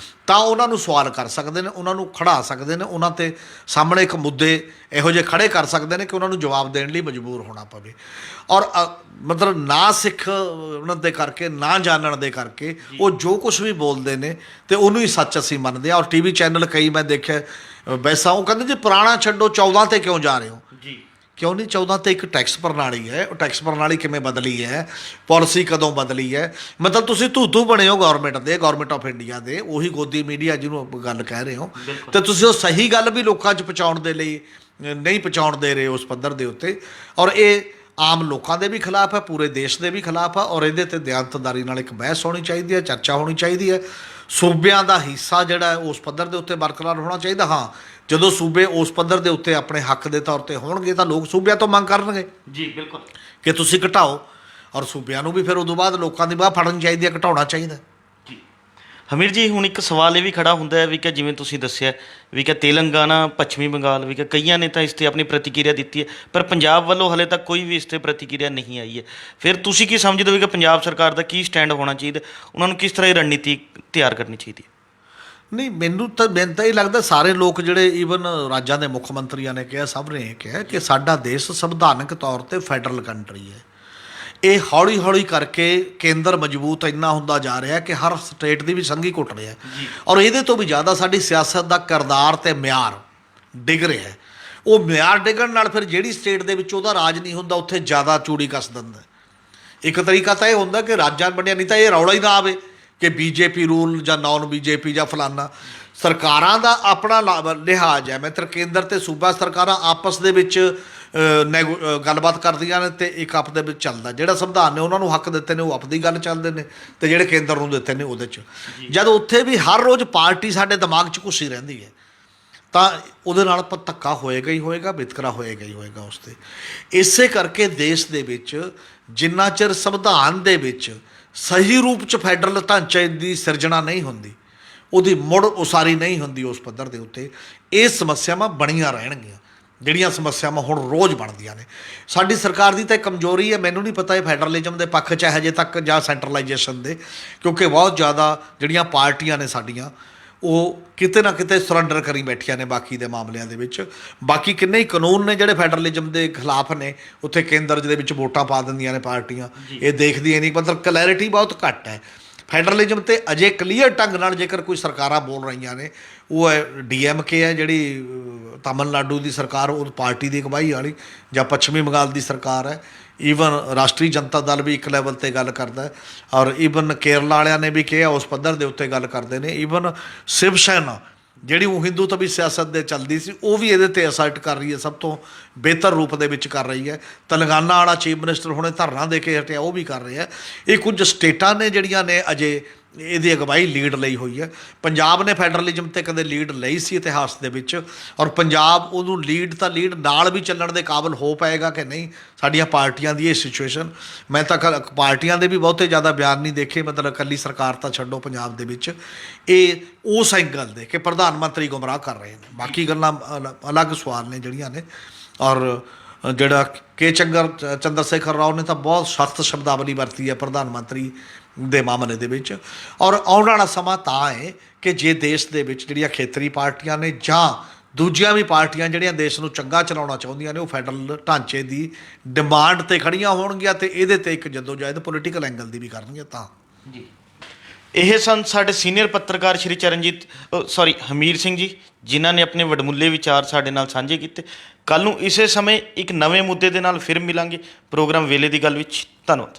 ਤਾਂ ਉਹਨਾਂ ਨੂੰ ਸਵਾਲ ਕਰ ਸਕਦੇ ਨੇ, ਉਹਨਾਂ ਨੂੰ ਖੜਾ ਸਕਦੇ ਨੇ, ਉਹਨਾਂ 'ਤੇ ਸਾਹਮਣੇ ਇੱਕ ਮੁੱਦੇ ਇਹੋ ਜਿਹੇ ਖੜੇ ਕਰ ਸਕਦੇ ਨੇ ਕਿ ਉਹਨਾਂ ਨੂੰ ਜਵਾਬ ਦੇਣ ਲਈ ਮਜਬੂਰ ਹੋਣਾ ਪਵੇ। ਔਰ ਮਤਲਬ ਨਾ ਸਿੱਖ ਉਹਨਾਂ ਦੇ ਕਰਕੇ, ਨਾ ਜਾਣਨ ਦੇ ਕਰਕੇ ਉਹ ਜੋ ਕੁਛ ਵੀ ਬੋਲਦੇ ਨੇ ਤੇ ਉਹਨੂੰ ਹੀ ਸੱਚ ਅਸੀਂ ਮੰਨਦੇ ਹਾਂ। ਔਰ TV ਚੈਨਲ ਕਈ ਮੈਂ ਦੇਖਿਆ ਵੈਸਾ, ਉਹ ਕਹਿੰਦੇ ਜੀ ਪੁਰਾਣਾ ਛੱਡੋ, 14 ਤੇ ਕਿਉਂ ਜਾ ਰਹੇ ਹੋ? ਜੀ ਕਿਉਂ ਨਹੀਂ? 14 ਤੇ ਇੱਕ ਟੈਕਸ ਪ੍ਰਣਾਲੀ ਹੈ, ਉਹ ਟੈਕਸ ਪ੍ਰਣਾਲੀ ਕਿਵੇਂ ਬਦਲੀ ਹੈ, ਪਾਲਿਸੀ ਕਦੋਂ ਬਦਲੀ ਹੈ? ਮਤਲਬ ਤੁਸੀਂ ਧੂ ਬਣੇ ਹੋ ਗੌਰਮੈਂਟ ਦੇ, ਗੌਰਮੈਂਟ ਆਫ ਇੰਡੀਆ ਦੇ, ਉਹੀ ਗੋਦੀ ਮੀਡੀਆ ਜਿਹਨੂੰ ਗੱਲ ਕਹਿ ਰਹੇ ਹੋ, ਤੇ ਤੁਸੀਂ ਉਹ ਸਹੀ ਗੱਲ ਵੀ ਲੋਕਾਂ 'ਚ ਪਹੁੰਚਾਉਣ ਦੇ ਲਈ ਨਹੀਂ ਪਹੁੰਚਾਉਣ ਦੇ ਰਹੇ ਉਸ ਪੱਧਰ ਦੇ ਉੱਤੇ। ਔਰ ਇਹ ਆਮ ਲੋਕਾਂ ਦੇ ਵੀ ਖਿਲਾਫ ਹੈ, ਪੂਰੇ ਦੇਸ਼ ਦੇ ਵੀ ਖਿਲਾਫ ਹੈ। ਔਰ ਇਹਦੇ 'ਤੇ ਦਿਆਨਤਦਾਰੀ ਨਾਲ ਇੱਕ ਬਹਿਸ ਹੋਣੀ ਚਾਹੀਦੀ ਹੈ, ਚਰਚਾ ਹੋਣੀ ਚਾਹੀਦੀ ਹੈ। ਸੂਬਿਆਂ ਦਾ ਹਿੱਸਾ ਜਿਹੜਾ ਹੈ ਉਸ ਪੱਧਰ ਦੇ ਉੱਤੇ ਬਰਕਰਾਰ ਹੋਣਾ ਚਾਹੀਦਾ। ਹਾਂ, ਜਦੋਂ ਸੂਬੇ ਉਸ ਪੱਧਰ ਦੇ ਉੱਤੇ ਆਪਣੇ ਹੱਕ ਦੇ ਤੌਰ ਤੇ ਹੋਣਗੇ ਤਾਂ ਲੋਕ ਸੂਬਿਆਂ ਤੋਂ ਮੰਗ ਕਰਨਗੇ। ਜੀ ਬਿਲਕੁਲ, ਕਿ ਤੁਸੀਂ ਘਟਾਓ। ਔਰ ਸੂਬਿਆਂ ਨੂੰ ਵੀ ਫਿਰ ਉਦੋਂ ਬਾਅਦ ਲੋਕਾਂ ਦੀ ਬਾਹ ਫੜਨੀ ਚਾਹੀਦੀ ਹੈ, ਘਟਾਉਣਾ ਚਾਹੀਦਾ। ਜੀ ਹਮੀਰ ਜੀ, ਹੁਣ ਇੱਕ ਸਵਾਲ ਇਹ ਵੀ ਖੜਾ ਹੁੰਦਾ ਹੈ ਵੀ ਕਿ ਜਿਵੇਂ ਤੁਸੀਂ ਦੱਸਿਆ ਵੀ ਕਿ ਤੇਲੰਗਾਨਾ, ਪੱਛਮੀ ਬੰਗਾਲ ਵੀ ਕਿ ਕਈਆਂ ਨੇ ਤਾਂ ਇਸ 'ਤੇ ਆਪਣੀ ਪ੍ਰਤੀਕਿਰਿਆ ਦਿੱਤੀ ਹੈ, ਪਰ ਪੰਜਾਬ ਵੱਲੋਂ ਹਾਲੇ ਤੱਕ ਕੋਈ ਵੀ ਇਸ 'ਤੇ ਪ੍ਰਤੀਕਿਰਿਆ ਨਹੀਂ ਆਈ ਹੈ। ਫਿਰ ਤੁਸੀਂ ਕੀ ਸਮਝਦੇ ਹੋ ਕਿ ਪੰਜਾਬ ਸਰਕਾਰ ਦਾ ਕੀ ਸਟੈਂਡ ਹੋਣਾ ਚਾਹੀਦਾ, ਉਹਨਾਂ ਨੂੰ ਕਿਸ ਤਰ੍ਹਾਂ ਦੀ ਰਣਨੀਤੀ ਤਿਆਰ ਕਰਨੀ ਚਾਹੀਦੀ ਹੈ? ਨਹੀਂ, ਮੈਨੂੰ ਤਾਂ ਇਹ ਲੱਗਦਾ ਸਾਰੇ ਲੋਕ ਜਿਹੜੇ ਈਵਨ ਰਾਜਾਂ ਦੇ ਮੁੱਖ ਮੰਤਰੀਆਂ ਨੇ ਕਿਹਾ, ਸਭ ਨੇ ਇਹ ਕਿਹਾ ਕਿ ਸਾਡਾ ਦੇਸ਼ ਸੰਵਿਧਾਨਕ ਤੌਰ 'ਤੇ ਫੈਡਰਲ ਕੰਟਰੀ ਹੈ। ਇਹ ਹੌਲੀ ਹੌਲੀ ਕਰਕੇ ਕੇਂਦਰ ਮਜ਼ਬੂਤ ਇੰਨਾ ਹੁੰਦਾ ਜਾ ਰਿਹਾ ਕਿ ਹਰ ਸਟੇਟ ਦੀ ਵੀ ਸੰਘੀ ਘੁੱਟ ਰਿਹਾ, ਔਰ ਇਹਦੇ ਤੋਂ ਵੀ ਜ਼ਿਆਦਾ ਸਾਡੀ ਸਿਆਸਤ ਦਾ ਕਿਰਦਾਰ ਅਤੇ ਮਿਆਰ ਡਿੱਗ ਰਿਹਾ। ਉਹ ਮਿਆਰ ਡਿੱਗਣ ਨਾਲ ਫਿਰ ਜਿਹੜੀ ਸਟੇਟ ਦੇ ਵਿੱਚ ਉਹਦਾ ਰਾਜ ਨਹੀਂ ਹੁੰਦਾ ਉੱਥੇ ਜ਼ਿਆਦਾ ਚੂੜੀ ਕੱਸ ਦਿੰਦਾ। ਇੱਕ ਤਰੀਕਾ ਤਾਂ ਇਹ ਹੁੰਦਾ ਕਿ ਰਾਜਾਂ ਬਣਿਆ, ਨਹੀਂ ਤਾਂ ਇਹ ਰੌਲਾ ਹੀ ਨਾ ਆਵੇ ਕਿ ਬੀਜੇਪੀ ਰੂਲ ਜਾਂ ਨਾਨ ਬੀਜੇਪੀ ਜਾਂ ਫਲਾਨਾ। ਸਰਕਾਰਾਂ ਦਾ ਆਪਣਾ ਲਿਹਾਜ਼ ਹੈ। ਮੈਂ ਤਾਂ ਕੇਂਦਰ ਤੇ ਸੂਬਾ ਸਰਕਾਰਾਂ ਆਪਸ ਦੇ ਵਿੱਚ ਗੱਲਬਾਤ ਕਰਦੀਆਂ ਨੇ ਅਤੇ ਇੱਕ ਆਪਸ ਦੇ ਵਿੱਚ ਚੱਲਦਾ। ਜਿਹੜਾ ਸੰਵਿਧਾਨ ਨੇ ਉਹਨਾਂ ਨੂੰ ਹੱਕ ਦਿੱਤੇ ਨੇ ਉਹ ਆਪਣੀ ਗੱਲ ਚੱਲਦੇ ਨੇ, ਅਤੇ ਜਿਹੜੇ ਕੇਂਦਰ ਨੂੰ ਦਿੱਤੇ ਨੇ ਉਹਦੇ 'ਚ। ਜਦ ਉੱਥੇ ਵੀ ਹਰ ਰੋਜ਼ ਪਾਰਟੀ ਸਾਡੇ ਦਿਮਾਗ 'ਚ ਘੁੱਸੀ ਰਹਿੰਦੀ ਹੈ ਤਾਂ ਉਹਦੇ ਨਾਲ ਧੱਕਾ ਹੋਏਗਾ ਹੀ ਹੋਏਗਾ, ਵਿਤਕਰਾ ਹੋਏਗਾ ਹੀ ਹੋਏਗਾ ਉਸ 'ਤੇ। ਇਸੇ ਕਰਕੇ ਦੇਸ਼ ਦੇ ਵਿੱਚ ਜਿੰਨਾ ਚਿਰ ਸੰਵਿਧਾਨ ਦੇ ਵਿੱਚ ਸਹੀ ਰੂਪ 'ਚ ਫੈਡਰਲ ਢਾਂਚੇ ਦੀ ਸਿਰਜਣਾ ਨਹੀਂ ਹੁੰਦੀ, ਉਹਦੀ ਮੁੜ ਉਸਾਰੀ ਨਹੀਂ ਹੁੰਦੀ ਉਸ ਪੱਧਰ ਦੇ ਉੱਤੇ, ਇਹ ਸਮੱਸਿਆਵਾਂ ਬਣੀਆਂ ਰਹਿਣਗੀਆਂ ਜਿਹੜੀਆਂ ਸਮੱਸਿਆਵਾਂ ਹੁਣ ਰੋਜ਼ ਬਣਦੀਆਂ ਨੇ। ਸਾਡੀ ਸਰਕਾਰ ਦੀ ਤਾਂ ਕਮਜ਼ੋਰੀ ਹੈ, ਮੈਨੂੰ ਨਹੀਂ ਪਤਾ ਇਹ ਫੈਡਰਲਿਜ਼ਮ ਦੇ ਪੱਖ 'ਚ ਹੈ ਹਜੇ ਤੱਕ ਜਾਂ ਸੈਂਟਰਲਾਈਜੇਸ਼ਨ ਦੇ, ਕਿਉਂਕਿ ਬਹੁਤ ਜ਼ਿਆਦਾ ਜਿਹੜੀਆਂ ਪਾਰਟੀਆਂ ਨੇ ਸਾਡੀਆਂ ਉਹ ਕਿਤੇ ਨਾ ਕਿਤੇ ਸਰੈਂਡਰ ਕਰੀ ਬੈਠੀਆਂ ਨੇ ਬਾਕੀ ਦੇ ਮਾਮਲਿਆਂ ਦੇ ਵਿੱਚ। ਬਾਕੀ ਕਿੰਨੇ ਹੀ ਕਾਨੂੰਨ ਨੇ ਜਿਹੜੇ ਫੈਡਰਲਿਜ਼ਮ ਦੇ ਖਿਲਾਫ ਨੇ, ਉੱਥੇ ਕੇਂਦਰ ਦੇ ਵਿੱਚ ਵੋਟਾਂ ਪਾ ਦਿੰਦੀਆਂ ਨੇ ਪਾਰਟੀਆਂ, ਇਹ ਦੇਖਦੀਆਂ ਨਹੀਂ। ਮਤਲਬ ਕਲੈਰਿਟੀ ਬਹੁਤ ਘੱਟ ਹੈ ਫੈਡਰਲਿਜ਼ਮ 'ਤੇ ਅਜੇ ਕਲੀਅਰ ਢੰਗ ਨਾਲ। ਜੇਕਰ ਕੋਈ ਸਰਕਾਰਾਂ ਬੋਲ ਰਹੀਆਂ ਨੇ, ਉਹ ਹੈ DMK ਹੈ ਜਿਹੜੀ ਤਾਮਿਲਨਾਡੂ ਦੀ ਸਰਕਾਰ, ਉਹ ਪਾਰਟੀ ਦੀ ਅਗਵਾਈ ਵਾਲੀ, ਜਾਂ ਪੱਛਮੀ ਬੰਗਾਲ ਦੀ ਸਰਕਾਰ ਹੈ। ਈਵਨ ਰਾਸ਼ਟਰੀ ਜਨਤਾ ਦਲ ਵੀ ਇੱਕ ਲੈਵਲ 'ਤੇ ਗੱਲ ਕਰਦਾ, ਔਰ ਈਵਨ ਕੇਰਲਾ ਵਾਲਿਆਂ ਨੇ ਵੀ ਕਿਹਾ ਉਸ ਪੱਧਰ ਦੇ ਉੱਤੇ ਗੱਲ ਕਰਦੇ ਨੇ। ਈਵਨ ਸ਼ਿਵ ਸੈਨਾ ਜਿਹੜੀ ਉਹ ਹਿੰਦੂ ਤਵੀ ਸਿਆਸਤ ਦੇ ਚੱਲਦੀ ਸੀ, ਉਹ ਵੀ ਇਹਦੇ 'ਤੇ ਅਸਰਟ ਕਰ ਰਹੀ ਹੈ, ਸਭ ਤੋਂ ਬਿਹਤਰ ਰੂਪ ਦੇ ਵਿੱਚ ਕਰ ਰਹੀ ਹੈ। ਤੇਲੰਗਾਨਾ ਵਾਲਾ ਚੀਫ ਮਿਨਿਸਟਰ ਹੁਣੇ ਧਰਨਾ ਦੇ ਕੇ ਹਟਿਆ, ਉਹ ਵੀ ਕਰ ਰਿਹਾ। ਇਹ ਕੁਝ ਸਟੇਟਾਂ ਨੇ ਜਿਹੜੀਆਂ ਨੇ ਅਜੇ ਇਹਦੀ ਅਗਵਾਈ ਲੀਡ ਲਈ ਹੋਈ ਹੈ। ਪੰਜਾਬ ਨੇ ਫੈਡਰਲਿਜ਼ਮ 'ਤੇ ਕਦੇ ਲੀਡ ਲਈ ਸੀ ਇਤਿਹਾਸ ਦੇ ਵਿੱਚ, ਔਰ ਪੰਜਾਬ ਉਹਨੂੰ ਲੀਡ ਨਾਲ ਵੀ ਚੱਲਣ ਦੇ ਕਾਬਿਲ ਹੋ ਪਾਏਗਾ ਕਿ ਨਹੀਂ, ਸਾਡੀਆਂ ਪਾਰਟੀਆਂ ਦੀ ਇਹ ਸਿਚੁਏਸ਼ਨ। ਮੈਂ ਤਾਂ ਪਾਰਟੀਆਂ ਦੇ ਵੀ ਬਹੁਤੇ ਜ਼ਿਆਦਾ ਬਿਆਨ ਨਹੀਂ ਦੇਖੇ, ਮਤਲਬ ਇਕੱਲੀ ਸਰਕਾਰ ਤਾਂ ਛੱਡੋ, ਪੰਜਾਬ ਦੇ ਵਿੱਚ ਇਹ ਉਸ ਐਂਗਲ ਦੇ ਕਿ ਪ੍ਰਧਾਨ ਮੰਤਰੀ ਗੁੰਮਰਾਹ ਕਰ ਰਹੇ ਨੇ। ਬਾਕੀ ਗੱਲਾਂ ਅਲੱਗ ਸਵਾਲ ਨੇ ਜਿਹੜੀਆਂ ਨੇ। ਔਰ ਜਿਹੜਾ ਚੰਦਰ ਸ਼ੇਖਰ ਰਾਓ ਨੇ ਤਾਂ ਬਹੁਤ ਸਖਤ ਸ਼ਬਦਾਵਲੀ ਵਰਤੀ ਹੈ ਪ੍ਰਧਾਨ ਮੰਤਰੀ ਦੇ ਮਾਮਲੇ ਦੇ ਵਿੱਚ। ਔਰ ਆਉਣ ਵਾਲਾ ਸਮਾਂ ਤਾਂ ਹੈ ਕਿ ਜੇ ਦੇਸ਼ ਦੇ ਵਿੱਚ ਜਿਹੜੀਆਂ ਖੇਤਰੀ ਪਾਰਟੀਆਂ ਨੇ ਜਾਂ ਦੂਜੀਆਂ ਵੀ ਪਾਰਟੀਆਂ ਜਿਹੜੀਆਂ ਦੇਸ਼ ਨੂੰ ਚੰਗਾ ਚਲਾਉਣਾ ਚਾਹੁੰਦੀਆਂ ਨੇ, ਉਹ ਫੈਡਰਲ ਢਾਂਚੇ ਦੀ ਡਿਮਾਂਡ 'ਤੇ ਖੜੀਆਂ ਹੋਣਗੀਆਂ ਅਤੇ ਇਹਦੇ 'ਤੇ ਇੱਕ ਜਦੋਜਹਿਦ ਪੋਲੀਟੀਕਲ ਐਂਗਲ ਦੀ ਵੀ ਕਰਨਗੀਆਂ ਤਾਂ। ਜੀ, ਇਹ ਸਨ ਸਾਡੇ ਸੀਨੀਅਰ ਪੱਤਰਕਾਰ ਸ਼੍ਰੀ ਹਮੀਰ ਸਿੰਘ ਜੀ, ਜਿਨ੍ਹਾਂ ਨੇ ਆਪਣੇ ਵਡਮੁੱਲੇ ਵਿਚਾਰ ਸਾਡੇ ਨਾਲ ਸਾਂਝੇ ਕੀਤੇ। ਕੱਲ੍ਹ ਨੂੰ ਇਸੇ ਸਮੇਂ ਇੱਕ ਨਵੇਂ ਮੁੱਦੇ ਦੇ ਨਾਲ ਫਿਰ ਮਿਲਾਂਗੇ ਪ੍ਰੋਗਰਾਮ ਵੇਲੇ ਦੀ ਗੱਲ ਵਿੱਚ। ਧੰਨਵਾਦ।